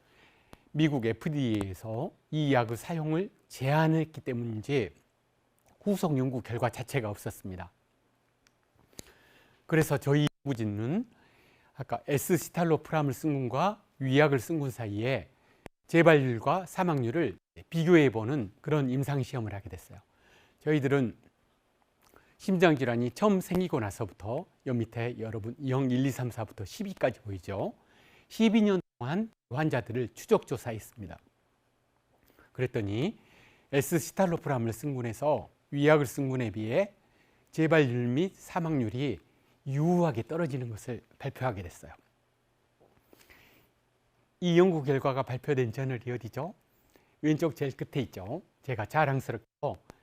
미국 FDA에서 이 약의 사용을 제한했기 때문인지 후속 연구 결과 자체가 없었습니다. 그래서 저희 연구진은 아까 S시탈로프람을 쓴 군과 위약을 쓴 군 사이에 재발률과 사망률을 비교해보는 그런 임상시험을 하게 됐어요. 저희들은 심장질환이 처음 생기고 나서부터 여 밑에 여러분 0, 1, 2, 3, 4부터 12까지 보이죠. 12년 동안 환자들을 추적조사했습니다. 그랬더니 S시탈로프람을 쓴 군에서 위약을 쓴 군에 비해 재발률 및 사망률이 유효하게 떨어지는 것을 발표하게 됐어요. 이 연구 결과가 발표된 저널이 어디죠? 왼쪽 제일 끝에 있죠. 제가 자랑스럽게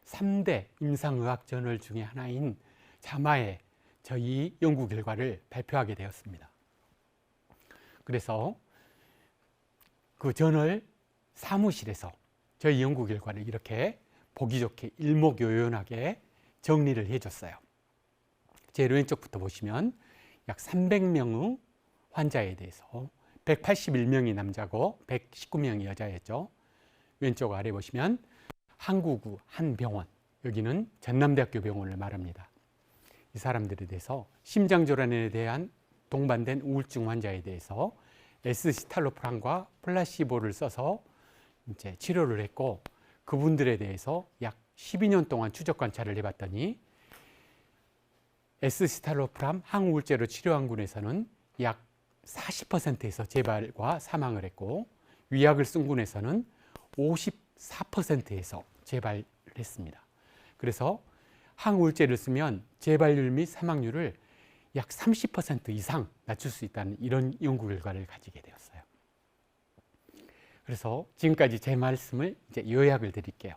3대 임상의학 저널 중에 하나인 자마에 저희 연구 결과를 발표하게 되었습니다. 그래서 그 저널 사무실에서 저희 연구 결과를 이렇게 보기 좋게 일목요연하게 정리를 해줬어요. 제일 왼쪽부터 보시면 약 300명의 환자에 대해서 181명이 남자고 119명이 여자였죠. 왼쪽 아래 보시면 항구구 한 병원, 여기는 전남대학교 병원을 말합니다. 이 사람들에 대해서 심장질환에 대한 동반된 우울증 환자에 대해서 S시탈로프람과 플라시보를 써서 이제 치료를 했고, 그분들에 대해서 약 12년 동안 추적 관찰을 해봤더니 S시탈로프람 항우울제로 치료한 군에서는 약 40%에서 재발과 사망을 했고, 위약을 쓴 군에서는 54%에서 재발을 했습니다. 그래서 항우울제를 쓰면 재발률 및 사망률을 약 30% 이상 낮출 수 있다는 이런 연구 결과를 가지게 되었어요. 그래서 지금까지 제 말씀을 이제 요약을 드릴게요.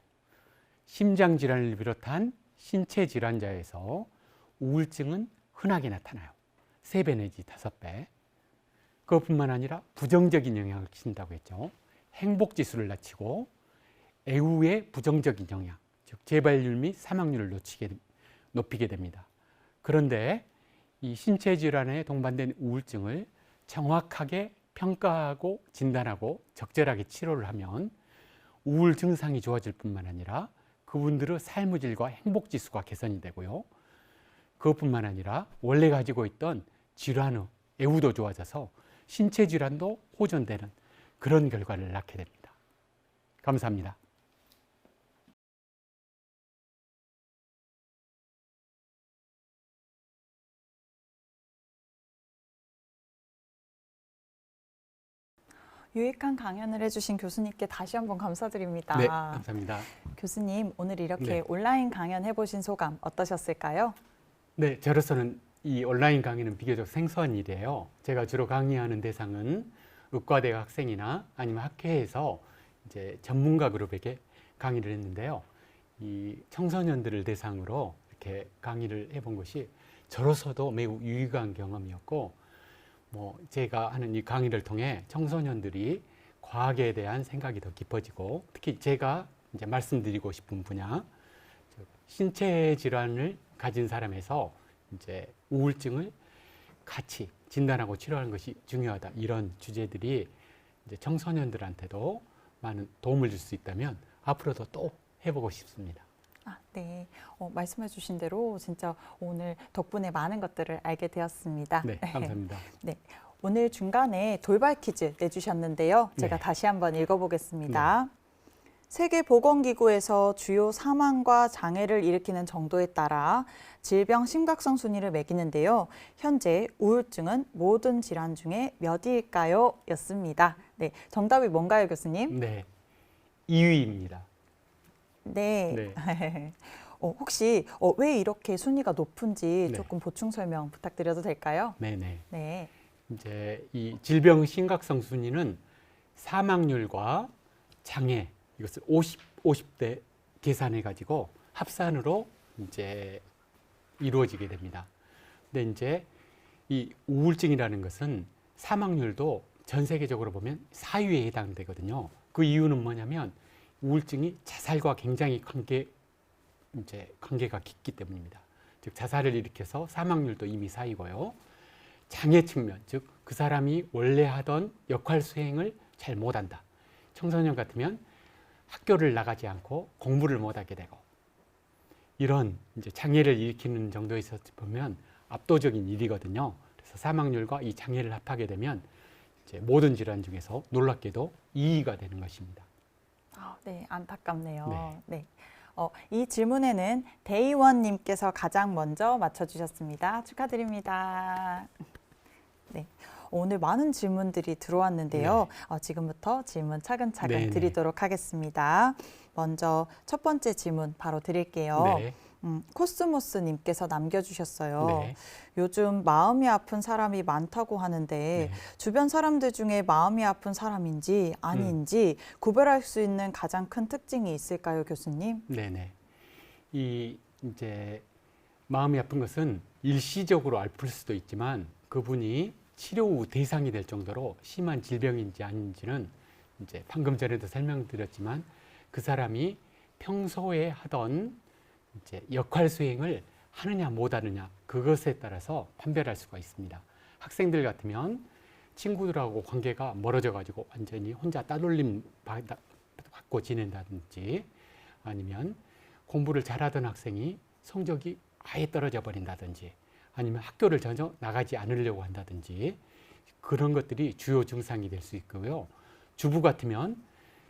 심장 질환을 비롯한 신체 질환자에서 우울증은 흔하게 나타나요. 3배 내지 5배. 그것뿐만 아니라 부정적인 영향을 끼친다고 했죠. 행복 지수를 낮추고 애후의 부정적인 영향, 즉 재발률 및 사망률을 높이게 됩니다. 그런데 이 신체 질환에 동반된 우울증을 정확하게 평가하고 진단하고 적절하게 치료를 하면 우울 증상이 좋아질 뿐만 아니라 그분들의 삶의 질과 행복 지수가 개선이 되고요. 그것뿐만 아니라 원래 가지고 있던 질환의 애후도 좋아져서 신체 질환도 호전되는 그런 결과를 낳게 됩니다. 감사합니다. 유익한 강연을 해주신 교수님께 다시 한번 감사드립니다. 네, 감사합니다. 교수님, 오늘 이렇게 네. 온라인 강연 해보신 소감 어떠셨을까요? 네, 저로서는 이 온라인 강의는 비교적 생소한 일이에요. 제가 주로 강의하는 대상은 의과대 학생이나 아니면 학회에서 이제 전문가 그룹에게 강의를 했는데요. 이 청소년들을 대상으로 이렇게 강의를 해본 것이 저로서도 매우 유익한 경험이었고, 제가 하는 이 강의를 통해 청소년들이 과학에 대한 생각이 더 깊어지고, 특히 제가 이제 말씀드리고 싶은 분야, 신체 질환을 가진 사람에서 이제 우울증을 같이 진단하고 치료하는 것이 중요하다. 이런 주제들이 이제 청소년들한테도 많은 도움을 줄 수 있다면 앞으로도 또 해보고 싶습니다. 네, 말씀해 주신 대로 진짜 오늘 덕분에 많은 것들을 알게 되었습니다. 네, 감사합니다. 네, 오늘 중간에 돌발 퀴즈 내주셨는데요. 제가 네. 다시 한번 읽어보겠습니다. 세계보건기구에서 주요 사망과 장애를 일으키는 정도에 따라 질병 심각성 순위를 매기는데요. 현재 우울증은 모든 질환 중에 몇위일까요? 였습니다. 네, 정답이 뭔가요, 교수님? 네, 2위입니다. 네. 네. 혹시 왜 이렇게 순위가 높은지 네. 조금 보충 설명 부탁드려도 될까요? 네네. 네. 이제 이 질병 심각성 순위는 사망률과 장애 이것을 50대 계산해 가지고 합산으로 이제 이루어지게 됩니다. 근데 이제 이 우울증이라는 것은 사망률도 전 세계적으로 보면 4위에 해당되거든요. 그 이유는 뭐냐면 우울증이 자살과 굉장히 관계가 깊기 때문입니다. 즉 자살을 일으켜서 사망률도 이미 4위고요. 장애 측면, 즉 그 사람이 원래 하던 역할 수행을 잘 못한다. 청소년 같으면 학교를 나가지 않고 공부를 못하게 되고 이런 이제 장애를 일으키는 정도에서 보면 압도적인 일이거든요. 그래서 사망률과 이 장애를 합하게 되면 이제 모든 질환 중에서 놀랍게도 2위가 되는 것입니다. 네, 안타깝네요. 네. 네. 이 질문에는 대의원님께서 가장 먼저 맞춰주셨습니다. 축하드립니다. 네. 오늘 많은 질문들이 들어왔는데요. 지금부터 질문 차근차근 네네. 드리도록 하겠습니다. 먼저 첫 번째 질문 바로 드릴게요. 네. 코스모스님께서 남겨주셨어요. 네. 요즘 마음이 아픈 사람이 많다고 하는데 네. 주변 사람들 중에 마음이 아픈 사람인지 아닌지 구별할 수 있는 가장 큰 특징이 있을까요, 교수님? 네네. 이 이제 마음이 아픈 것은 일시적으로 아플 수도 있지만 그분이 치료 후 대상이 될 정도로 심한 질병인지 아닌지는 이제 방금 전에도 설명드렸지만 그 사람이 평소에 하던 이제 역할 수행을 하느냐 못하느냐 그것에 따라서 판별할 수가 있습니다. 학생들 같으면 친구들하고 관계가 멀어져 가지고 완전히 혼자 따돌림 받고 지낸다든지 아니면 공부를 잘하던 학생이 성적이 아예 떨어져 버린다든지 아니면 학교를 전혀 나가지 않으려고 한다든지 그런 것들이 주요 증상이 될 수 있고요. 주부 같으면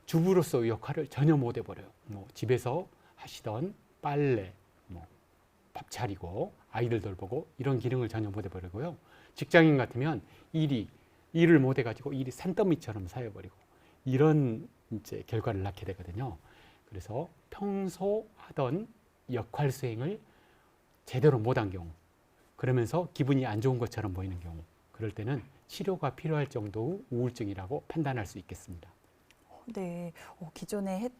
주부로서 역할을 전혀 못 해버려요. 뭐 집에서 하시던 빨래, 뭐 밥 차리고 아이들 돌보고 이런 기능을 전혀 못 해버리고요. 직장인 같으면 일을 못 해가지고 일이 산더미처럼 쌓여버리고 이런 이제 결과를 낳게 되거든요. 그래서 평소 하던 역할 수행을 제대로 못한 경우 그러면서 기분이 안 좋은 것처럼 보이는 경우 그럴 때는 치료가 필요할 정도의 우울증이라고 판단할 수 있겠습니다. 네, 기존에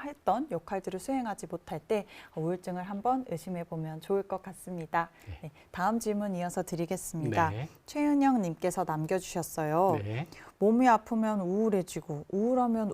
했던 역할들을 수행하지 못할 때 우울증을 한번 의심해 보면 좋을 것 같습니다. 네. 네, 다음 질문 이어서 드리겠습니다. 네. 최은영님께서 남겨주셨어요. 네. 몸이 아프면 우울해지고 우울하면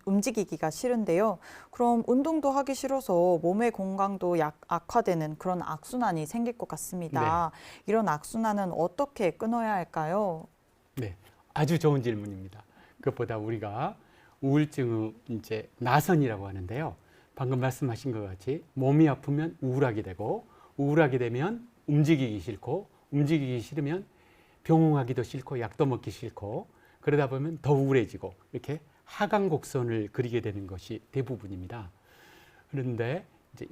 움직이기가 싫은데요. 그럼 운동도 하기 싫어서 몸의 건강도 악화되는 그런 악순환이 생길 것 같습니다. 이런 악순환은 어떻게 끊어야 할까요? 네. 아주 좋은 질문입니다. 그것보다 우리가 우울증의 이제 나선이라고 하는데요. 방금 말씀하신 것 같이 몸이 아프면 우울하게 되고 우울하게 되면 움직이기 싫고 움직이기 싫으면 병원하기도 싫고 약도 먹기 싫고 그러다 보면 더 우울해지고 이렇게 하강곡선을 그리게 되는 것이 대부분입니다. 그런데 이제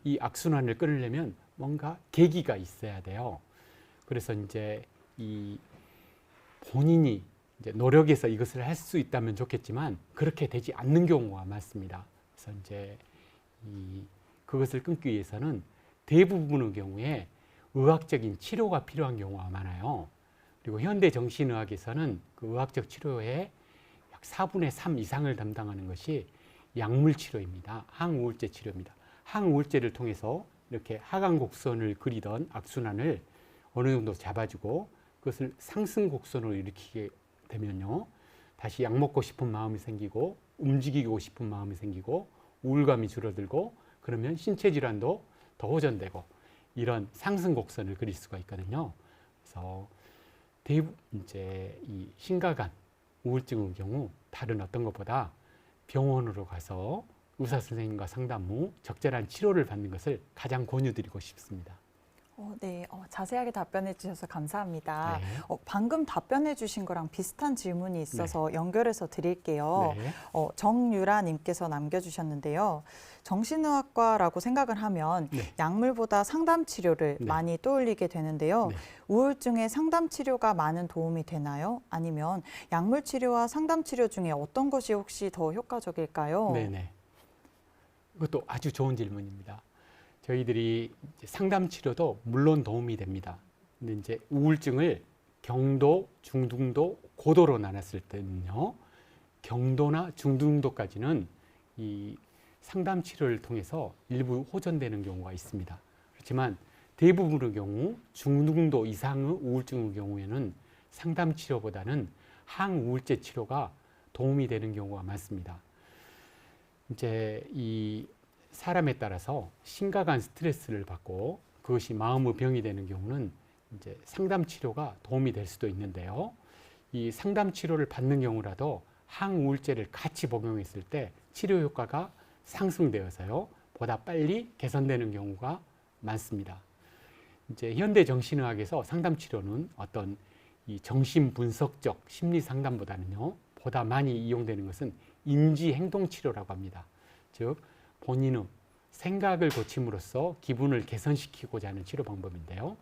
이 악순환을 끊으려면 뭔가 계기가 있어야 돼요. 그래서 이제 이 본인이 이제 노력해서 이것을 할 수 있다면 좋겠지만 그렇게 되지 않는 경우가 많습니다. 그래서 이제 그것을 끊기 위해서는 대부분의 경우에 의학적인 치료가 필요한 경우가 많아요. 그리고 현대 정신의학에서는 그 의학적 치료의 약 4분의 3 이상을 담당하는 것이 약물 치료입니다. 항우울제 치료입니다. 항우울제를 통해서 이렇게 하강곡선을 그리던 악순환을 어느 정도 잡아주고 그것을 상승곡선으로 일으키게 되면요. 다시 약 먹고 싶은 마음이 생기고 움직이고 싶은 마음이 생기고 우울감이 줄어들고 그러면 신체 질환도 더 호전되고 이런 상승곡선을 그릴 수가 있거든요. 그래서 이제 이 심각한 우울증의 경우 다른 어떤 것보다 병원으로 가서 의사 선생님과 상담 후 적절한 치료를 받는 것을 가장 권유드리고 싶습니다. 네, 자세하게 답변해 주셔서 감사합니다. 네. 방금 답변해 주신 거랑 비슷한 질문이 있어서 연결해서 드릴게요. 네. 정유라 님께서 남겨주셨는데요. 정신의학과라고 생각을 하면 네. 약물보다 상담 치료를 네. 많이 떠올리게 되는데요. 네. 우울증에 상담 치료가 많은 도움이 되나요? 아니면 약물 치료와 상담 치료 중에 어떤 것이 혹시 더 효과적일까요? 네네. 이것도 아주 좋은 질문입니다. 저희들이 이제 상담 치료도 물론 도움이 됩니다. 근데 이제 우울증을 경도, 중등도, 고도로 나눴을 때는요, 경도나 중등도까지는 이 상담 치료를 통해서 일부 호전되는 경우가 있습니다. 그렇지만 대부분의 경우 중등도 이상의 우울증의 경우에는 상담 치료보다는 항우울제 치료가 도움이 되는 경우가 많습니다. 이제 이 사람에 따라서 심각한 스트레스를 받고 그것이 마음의 병이 되는 경우는 이제 상담 치료가 도움이 될 수도 있는데요. 이 상담 치료를 받는 경우라도 항우울제를 같이 복용했을 때 치료 효과가 상승되어서요, 보다 빨리 개선되는 경우가 많습니다. 이제 현대 정신의학에서 상담 치료는 어떤 이 정신 분석적 심리 상담보다는요, 보다 많이 이용되는 것은 인지 행동 치료라고 합니다. 즉 본인의 생각을 고침으로써 기분을 개선시키고자 하는 치료 방법인데요.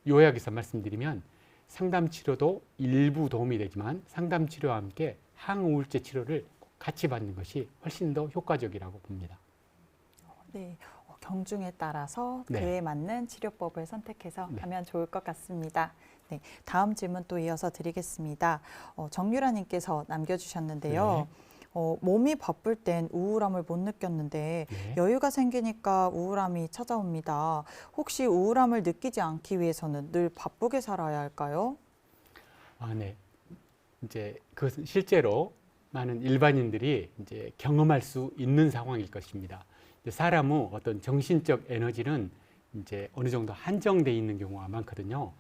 요약해서 말씀드리면 상담 치료도 일부 도움이 되지만 상담 치료와 함께 항우울제 치료를 같이 받는 것이 훨씬 더 효과적이라고 봅니다. 네, 경중에 따라서 네. 그에 맞는 치료법을 선택해서 네. 하면 좋을 것 같습니다. 네, 다음 질문 또 이어서 드리겠습니다. 정유라 님께서 남겨주셨는데요. 몸이 바쁠 땐 우울함을 못 느꼈는데 네. 여유가 생기니까 우울함이 찾아옵니다. 혹시 우울함을 느끼지 않기 위해서는 늘 바쁘게 살아야 할까요? 네. 이제 그것은 실제로 많은 일반인들이 이제 경험할 수 있는 상황일 것입니다. 사람의 어떤 정신적 에너지는 이제 어느 정도 한정돼 있는 경우가 많거든요.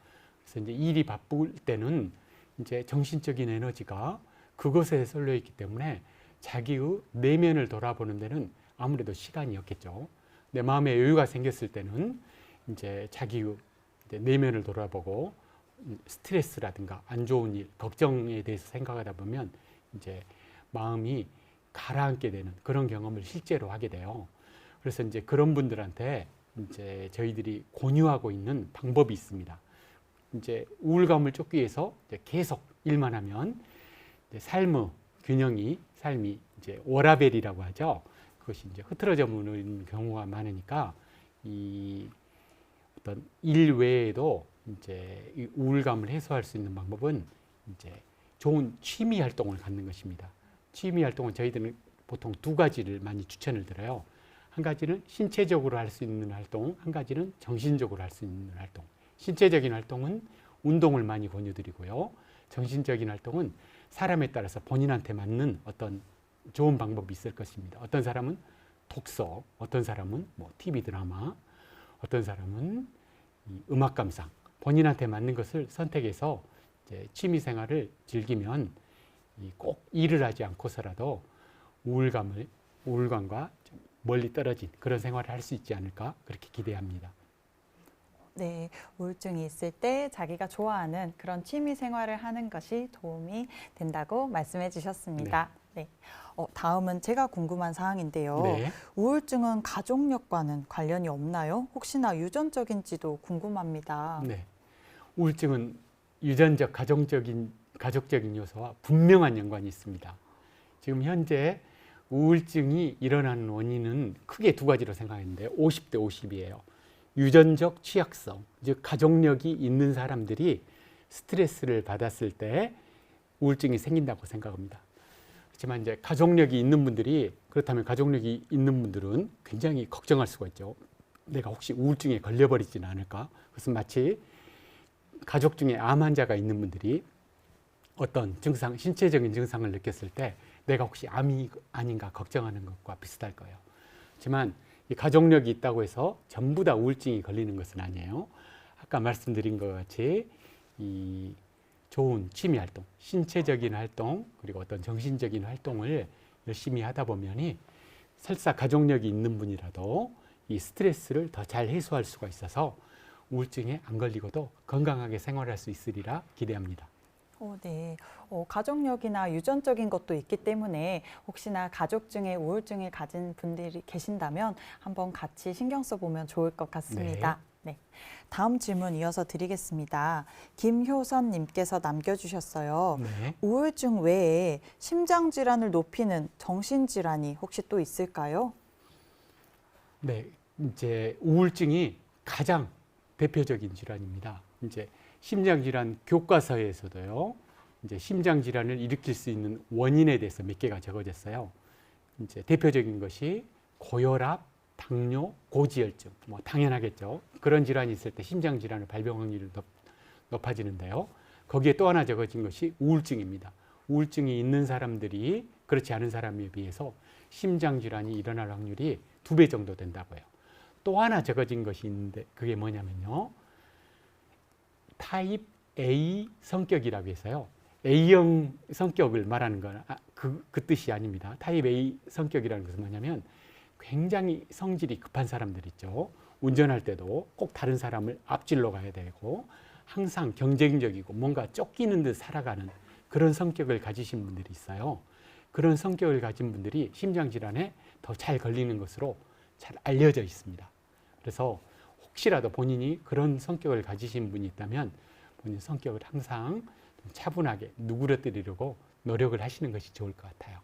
그래서 이제 일이 바쁠 때는 이제 정신적인 에너지가 그것에 쏠려 있기 때문에 자기의 내면을 돌아보는 데는 아무래도 시간이 없겠죠. 내 마음에 여유가 생겼을 때는 이제 자기의 이제 내면을 돌아보고 스트레스라든가 안 좋은 일, 걱정에 대해서 생각하다 보면 이제 마음이 가라앉게 되는 그런 경험을 실제로 하게 돼요. 그래서 이제 그런 분들한테 이제 저희들이 권유하고 있는 방법이 있습니다. 이제 우울감을 쫓기 위해서 이제 계속 일만 하면 이제 삶의 삶이 이제 워라밸이라고 하죠. 그것이 이제 흐트러져 버리는 경우가 많으니까 이 어떤 일 외에도 이제 이 우울감을 해소할 수 있는 방법은 이제 좋은 취미 활동을 갖는 것입니다. 취미 활동은 저희들은 보통 두 가지를 많이 추천을 드려요. 한 가지는 신체적으로 할 수 있는 활동, 한 가지는 정신적으로 할 수 있는 활동. 신체적인 활동은 운동을 많이 권유드리고요. 정신적인 활동은 사람에 따라서 본인한테 맞는 어떤 좋은 방법이 있을 것입니다. 어떤 사람은 독서, 어떤 사람은 뭐 TV 드라마, 어떤 사람은 이 음악 감상, 본인한테 맞는 것을 선택해서 이제 취미 생활을 즐기면 꼭 일을 하지 않고서라도 우울감과 좀 멀리 떨어진 그런 생활을 할 수 있지 않을까 그렇게 기대합니다. 네, 우울증이 있을 때 자기가 좋아하는 그런 취미 생활을 하는 것이 도움이 된다고 말씀해 주셨습니다. 네. 다음은 제가 궁금한 사항인데요. 네. 우울증은 가족력과는 관련이 없나요? 혹시나 유전적인지도 궁금합니다. 네. 우울증은 유전적, 가족적인 요소와 분명한 연관이 있습니다. 지금 현재 우울증이 일어나는 원인은 크게 두 가지로 생각했는데 50대 50이에요. 유전적 취약성, 즉 가족력이 있는 사람들이 스트레스를 받았을 때 우울증이 생긴다고 생각합니다. 그렇지만 이제 가족력이 있는 분들이 그렇다면 가족력이 있는 분들은 굉장히 걱정할 수가 있죠. 내가 혹시 우울증에 걸려버리지는 않을까? 그것은 마치 가족 중에 암 환자가 있는 분들이 어떤 증상, 신체적인 증상을 느꼈을 때 내가 혹시 암이 아닌가 걱정하는 것과 비슷할 거예요. 하지만 이 가족력이 있다고 해서 전부 다 우울증이 걸리는 것은 아니에요. 아까 말씀드린 것 같이 이 좋은 취미 활동, 신체적인 활동, 그리고 어떤 정신적인 활동을 열심히 하다 보면이 설사 가족력이 있는 분이라도 이 스트레스를 더 잘 해소할 수가 있어서 우울증에 안 걸리고도 건강하게 생활할 수 있으리라 기대합니다. 네. 가족력이나 유전적인 것도 있기 때문에 혹시나 가족 중에 우울증을 가진 분들이 계신다면 한번 같이 신경 써보면 좋을 것 같습니다. 네. 다음 질문 이어서 드리겠습니다. 김효선 님께서 남겨주셨어요. 네. 우울증 외에 심장 질환을 높이는 정신 질환이 혹시 또 있을까요? 네, 이제 우울증이 가장 대표적인 질환입니다. 이제 심장 질환 교과서에서도요, 이제 심장 질환을 일으킬 수 있는 원인에 대해서 몇 개가 적어졌어요. 이제 대표적인 것이 고혈압, 당뇨, 고지혈증, 뭐 당연하겠죠. 그런 질환이 있을 때 심장 질환을 발병 확률이 높아지는데요. 거기에 또 하나 적어진 것이 우울증입니다. 우울증이 있는 사람들이 그렇지 않은 사람에 비해서 심장 질환이 일어날 확률이 2배 정도 된다고요. 또 하나 적어진 것이 있는데 그게 뭐냐면요. 타입 A 성격이라고 해서요. A형 성격을 말하는 건 그 뜻이 아닙니다. 타입 A 성격이라는 것은 뭐냐면 굉장히 성질이 급한 사람들 있죠. 운전할 때도 꼭 다른 사람을 앞질러 가야 되고 항상 경쟁적이고 뭔가 쫓기는 듯 살아가는 그런 성격을 가지신 분들이 있어요. 그런 성격을 가진 분들이 심장질환에 더 잘 걸리는 것으로 잘 알려져 있습니다. 그래서 혹시라도 본인이 그런 성격을 가지신 분이 있다면 본인 성격을 항상 좀 차분하게 누그러뜨리려고 노력을 하시는 것이 좋을 것 같아요.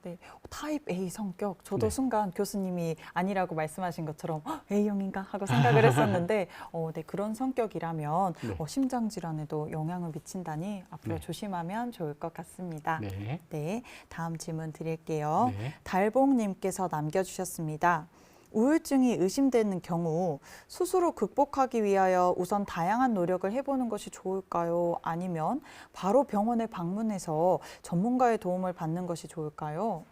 네. 타입 A 성격. 저도 네. 순간 교수님이 아니라고 말씀하신 것처럼 A형인가 하고 생각을 했었는데 네, 그런 성격이라면 네. 심장 질환에도 영향을 미친다니 앞으로 네. 조심하면 좋을 것 같습니다. 네. 네, 다음 질문 드릴게요. 네. 달봉님께서 남겨주셨습니다. 우울증이 의심되는 경우 스스로 극복하기 위하여 우선 다양한 노력을 해보는 것이 좋을까요? 아니면 바로 병원에 방문해서 전문가의 도움을 받는 것이 좋을까요?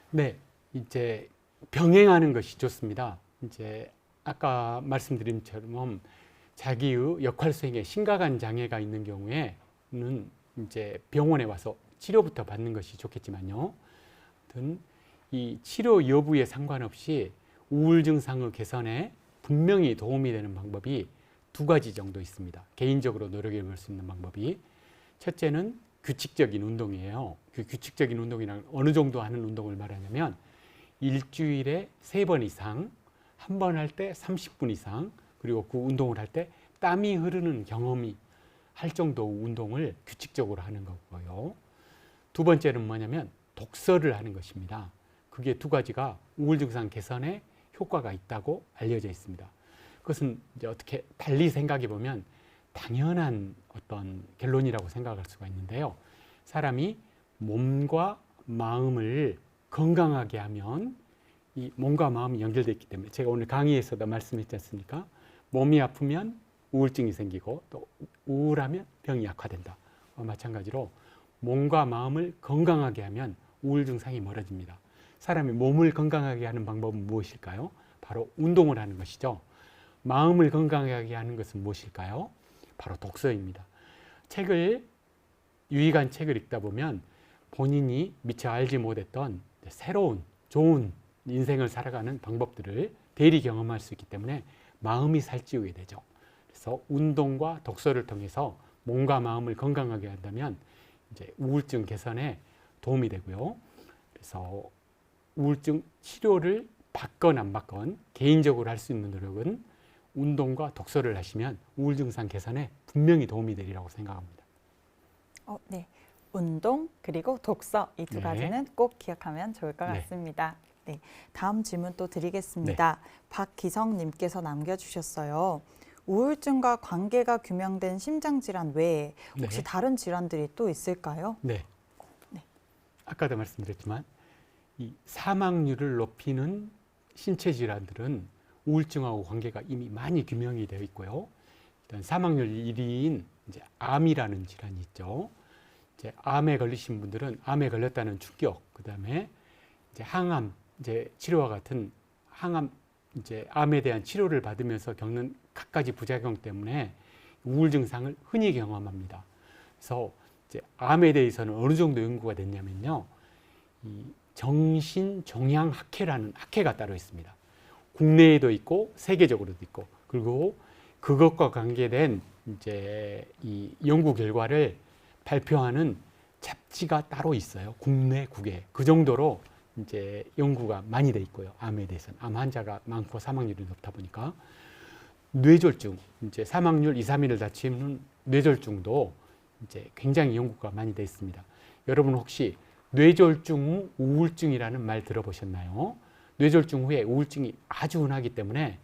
네, 이제 병행하는 것이 좋습니다. 이제 아까 말씀드린 것처럼 자기의 역할 수행에 심각한 장애가 있는 경우에는 이제 병원에 와서 치료부터 받는 것이 좋겠지만요. 아무튼 이 치료 여부에 상관없이 우울 증상의 개선에 분명히 도움이 되는 방법이 2가지 정도 있습니다. 개인적으로 노력해 볼 수 있는 방법이 첫째는 규칙적인 운동이에요. 그 규칙적인 운동이란 어느 정도 하는 운동을 말하냐면 일주일에 3번 이상, 한 번 할 때 30분 이상, 그리고 그 운동을 할 때 땀이 흐르는 경험이 할 정도 운동을 규칙적으로 하는 거고요. 2번째는 뭐냐면 독서를 하는 것입니다. 그게 2가지가 우울 증상 개선에 효과가 있다고 알려져 있습니다. 그것은 이제 어떻게 달리 생각해 보면 당연한 어떤 결론이라고 생각할 수가 있는데요. 사람이 몸과 마음을 건강하게 하면 이 몸과 마음이 연결되어 있기 때문에 제가 오늘 강의에서도 말씀했지 않습니까? 몸이 아프면 우울증이 생기고 또 우울하면 병이 약화된다. 마찬가지로 몸과 마음을 건강하게 하면 우울 증상이 멀어집니다. 사람이 몸을 건강하게 하는 방법은 무엇일까요? 바로 운동을 하는 것이죠. 마음을 건강하게 하는 것은 무엇일까요? 바로 독서입니다. 유익한 책을 읽다 보면 본인이 미처 알지 못했던 새로운 좋은 인생을 살아가는 방법들을 대리 경험할 수 있기 때문에 마음이 살찌우게 되죠. 그래서 운동과 독서를 통해서 몸과 마음을 건강하게 한다면 이제 우울증 개선에 도움이 되고요. 그래서 우울증 치료를 받건 안 받건 개인적으로 할 수 있는 노력은 운동과 독서를 하시면 우울 증상 개선에 분명히 도움이 되리라고 생각합니다. 네. 운동 그리고 독서 이 2가지는 꼭 기억하면 좋을 것 같습니다. 네. 다음 질문 또 드리겠습니다. 박기성님께서 남겨주셨어요. 우울증과 관계가 규명된 심장질환 외에 혹시 다른 질환들이 또 있을까요? 네. 아까도 말씀드렸지만 이 사망률을 높이는 신체 질환들은 우울증하고 관계가 이미 많이 규명이 되어 있고요. 일단 사망률 1위인 이제 암이라는 질환이 있죠. 이제 암에 걸리신 분들은 암에 걸렸다는 충격, 그다음에 이제 항암 이제 치료와 같은 항암 이제 암에 대한 치료를 받으면서 겪는 갖가지 부작용 때문에 우울 증상을 흔히 경험합니다. 그래서 이제 암에 대해서는 어느 정도 연구가 됐냐면요. 이 정신종양학회라는 학회가 따로 있습니다. 국내에도 있고 세계적으로도 있고, 그리고 그것과 관계된 이제 이 연구 결과를 발표하는 잡지가 따로 있어요. 국내국에. 그 정도로 이제 연구가 많이 돼 있고요. 암에 대해서는. 암 환자가 많고 사망률이 높다 보니까. 뇌졸중, 이제 사망률 2, 3위를 다치는 뇌졸중도 이제 굉장히 연구가 많이 돼 있습니다. 여러분 혹시 뇌졸중 후 우울증이라는 말 들어보셨나요? 뇌졸중 후에 우울증이 아주 흔하기 때문에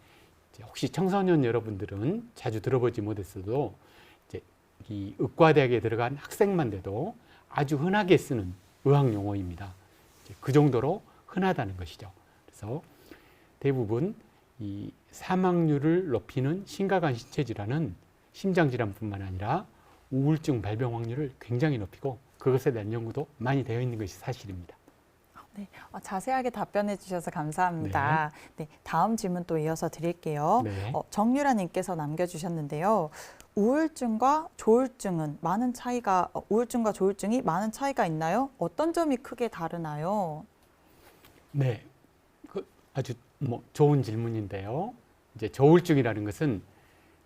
이제 혹시 청소년 여러분들은 자주 들어보지 못했어도 이제 이 의과대학에 들어간 학생만 돼도 아주 흔하게 쓰는 의학 용어입니다. 그 정도로 흔하다는 것이죠. 그래서 대부분 이 사망률을 높이는 심각한 신체 질환은 심장 질환뿐만 아니라 우울증 발병 확률을 굉장히 높이고 그것에 대한 연구도 많이 되어 있는 것이 사실입니다. 네, 자세하게 답변해 주셔서 감사합니다. 네, 다음 질문 또 이어서 드릴게요. 네. 정유라 님께서 남겨주셨는데요. 우울증과 조울증이 많은 차이가 있나요? 어떤 점이 크게 다르나요? 네, 그 아주 좋은 질문인데요. 이제 조울증이라는 것은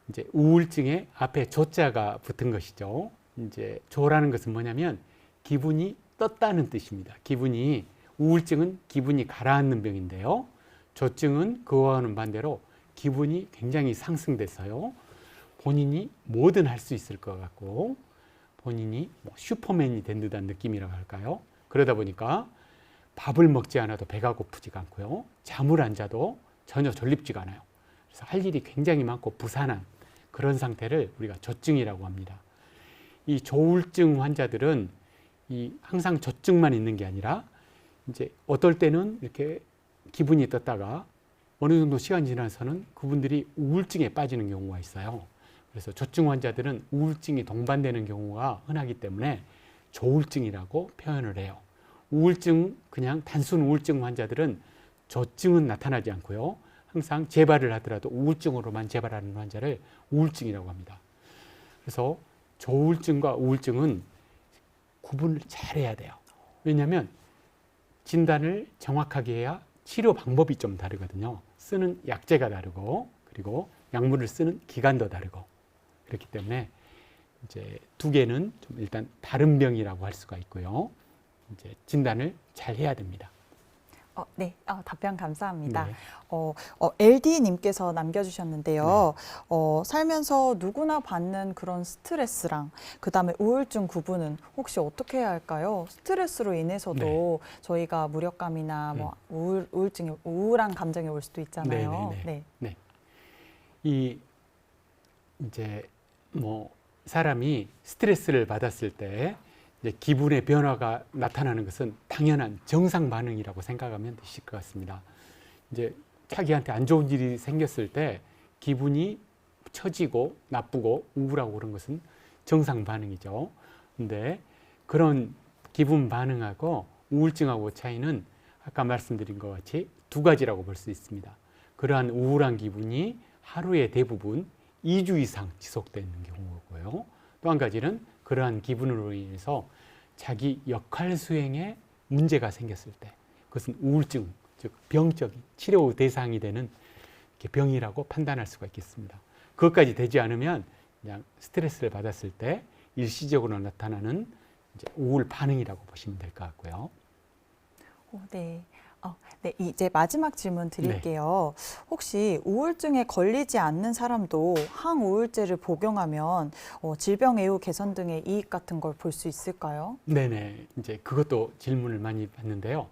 이제 우울증의 앞에 조자가 붙은 것이죠. 이제 조라는 것은 뭐냐면 기분이 떴다는 뜻입니다. 우울증은 기분이 가라앉는 병인데요. 조증은 그와는 반대로 기분이 굉장히 상승돼서요. 본인이 뭐든 할 수 있을 것 같고 본인이 슈퍼맨이 된 듯한 느낌이라고 할까요? 그러다 보니까 밥을 먹지 않아도 배가 고프지가 않고요. 잠을 안 자도 전혀 졸립지가 않아요. 그래서 할 일이 굉장히 많고 부산한 그런 상태를 우리가 조증이라고 합니다. 이 조울증 환자들은 항상 조증만 있는 게 아니라 이제 어떨 때는 이렇게 기분이 떴다가 어느 정도 시간이 지나서는 그분들이 우울증에 빠지는 경우가 있어요. 그래서 조증 환자들은 우울증이 동반되는 경우가 흔하기 때문에 조울증이라고 표현을 해요. 그냥 단순 우울증 환자들은 조증은 나타나지 않고요. 항상 재발을 하더라도 우울증으로만 재발하는 환자를 우울증이라고 합니다. 그래서 조울증과 우울증은 구분을 잘 해야 돼요. 왜냐하면 진단을 정확하게 해야 치료 방법이 좀 다르거든요. 쓰는 약제가 다르고 그리고 약물을 쓰는 기간도 다르고 그렇기 때문에 이제 두 개는 좀 일단 다른 병이라고 할 수가 있고요. 이제 진단을 잘 해야 됩니다. 네, 답변 감사합니다. 네. LD님께서 남겨주셨는데요. 살면서 누구나 받는 그런 스트레스랑 그다음에 우울증 구분은 혹시 어떻게 해야 할까요? 스트레스로 인해서도 저희가 무력감이나 우울한 감정이 올 수도 있잖아요. 네. 이제 사람이 스트레스를 받았을 때 이제 기분의 변화가 나타나는 것은 당연한 정상 반응이라고 생각하면 되실 것 같습니다. 이제 자기한테 안 좋은 일이 생겼을 때 기분이 처지고 나쁘고 우울하고 그런 것은 정상 반응이죠. 근데 그런 기분 반응하고 우울증하고 차이는 아까 말씀드린 것 같이 두 가지라고 볼 수 있습니다. 그러한 우울한 기분이 하루에 대부분 2주 이상 지속되는 경우고요. 또 한 가지는 그러한 기분으로 인해서 자기 역할 수행에 문제가 생겼을 때 그것은 우울증, 즉 병적인 치료 대상이 되는 병이라고 판단할 수가 있겠습니다. 그것까지 되지 않으면 그냥 스트레스를 받았을 때 일시적으로 나타나는 이제 우울 반응이라고 보시면 될 것 같고요. 네. 이제 마지막 질문 드릴게요. 혹시 우울증에 걸리지 않는 사람도 항우울제를 복용하면 질병 예후 개선 등의 이익 같은 걸 볼 수 있을까요? 네네. 이제 그것도 질문을 많이 받는데요.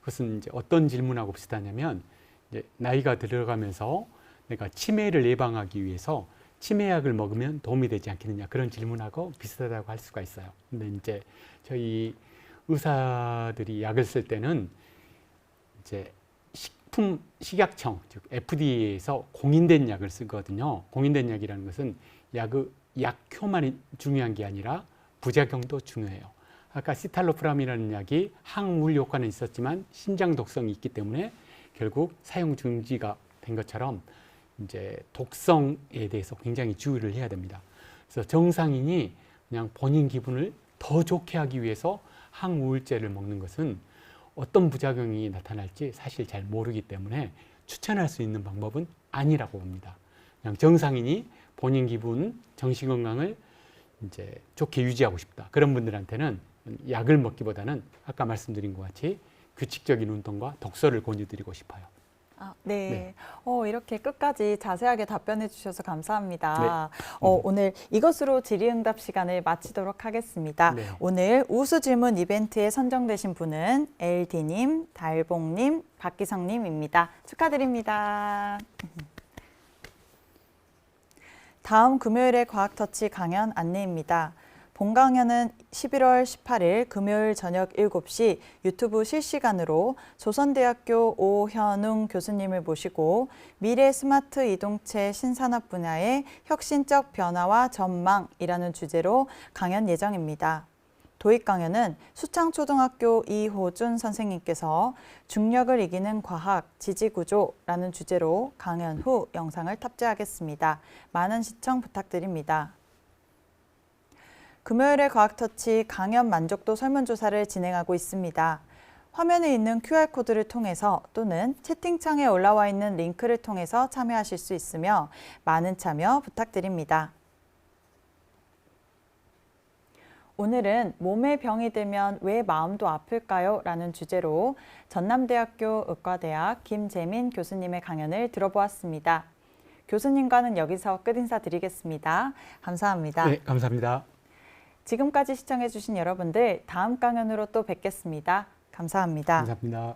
그것은 이제 어떤 질문하고 비슷하냐면 이제 나이가 들어가면서 내가 치매를 예방하기 위해서 치매약을 먹으면 도움이 되지 않겠느냐 그런 질문하고 비슷하다고 할 수가 있어요. 근데 이제 저희 의사들이 약을 쓸 때는 이제 식약청, 즉 FDA에서 공인된 약을 쓰거든요. 공인된 약이라는 것은 약효만이 중요한 게 아니라 부작용도 중요해요. 아까 시탈로프람이라는 약이 항우울 효과는 있었지만 신장 독성이 있기 때문에 결국 사용 중지가 된 것처럼 이제 독성에 대해서 굉장히 주의를 해야 됩니다. 그래서 정상인이 그냥 본인 기분을 더 좋게 하기 위해서 항우울제를 먹는 것은 어떤 부작용이 나타날지 사실 잘 모르기 때문에 추천할 수 있는 방법은 아니라고 봅니다. 그냥 정상인이 본인 기분, 정신 건강을 이제 좋게 유지하고 싶다. 그런 분들한테는 약을 먹기보다는 아까 말씀드린 것 같이 규칙적인 운동과 독서를 권유드리고 싶어요. 네. 네. 이렇게 끝까지 자세하게 답변해 주셔서 감사합니다. 네. 오늘 이것으로 질의응답 시간을 마치도록 하겠습니다. 네. 오늘 우수 질문 이벤트에 선정되신 분은 LD님, 달봉님, 박기성님입니다. 축하드립니다. 다음 금요일의 과학터치 강연 안내입니다. 본 강연은 11월 18일 금요일 저녁 7시 유튜브 실시간으로 조선대학교 오현웅 교수님을 모시고 미래 스마트 이동체 신산업 분야의 혁신적 변화와 전망이라는 주제로 강연 예정입니다. 도입 강연은 수창초등학교 이호준 선생님께서 중력을 이기는 과학, 지지구조라는 주제로 강연 후 영상을 탑재하겠습니다. 많은 시청 부탁드립니다. 금요일의 과학터치 강연 만족도 설문조사를 진행하고 있습니다. 화면에 있는 QR코드를 통해서 또는 채팅창에 올라와 있는 링크를 통해서 참여하실 수 있으며 많은 참여 부탁드립니다. 오늘은 몸에 병이 들면 왜 마음도 아플까요? 라는 주제로 전남대학교 의과대학 김재민 교수님의 강연을 들어보았습니다. 교수님과는 여기서 끝인사 드리겠습니다. 감사합니다. 네, 감사합니다. 지금까지 시청해주신 여러분들 다음 강연으로 또 뵙겠습니다. 감사합니다. 감사합니다.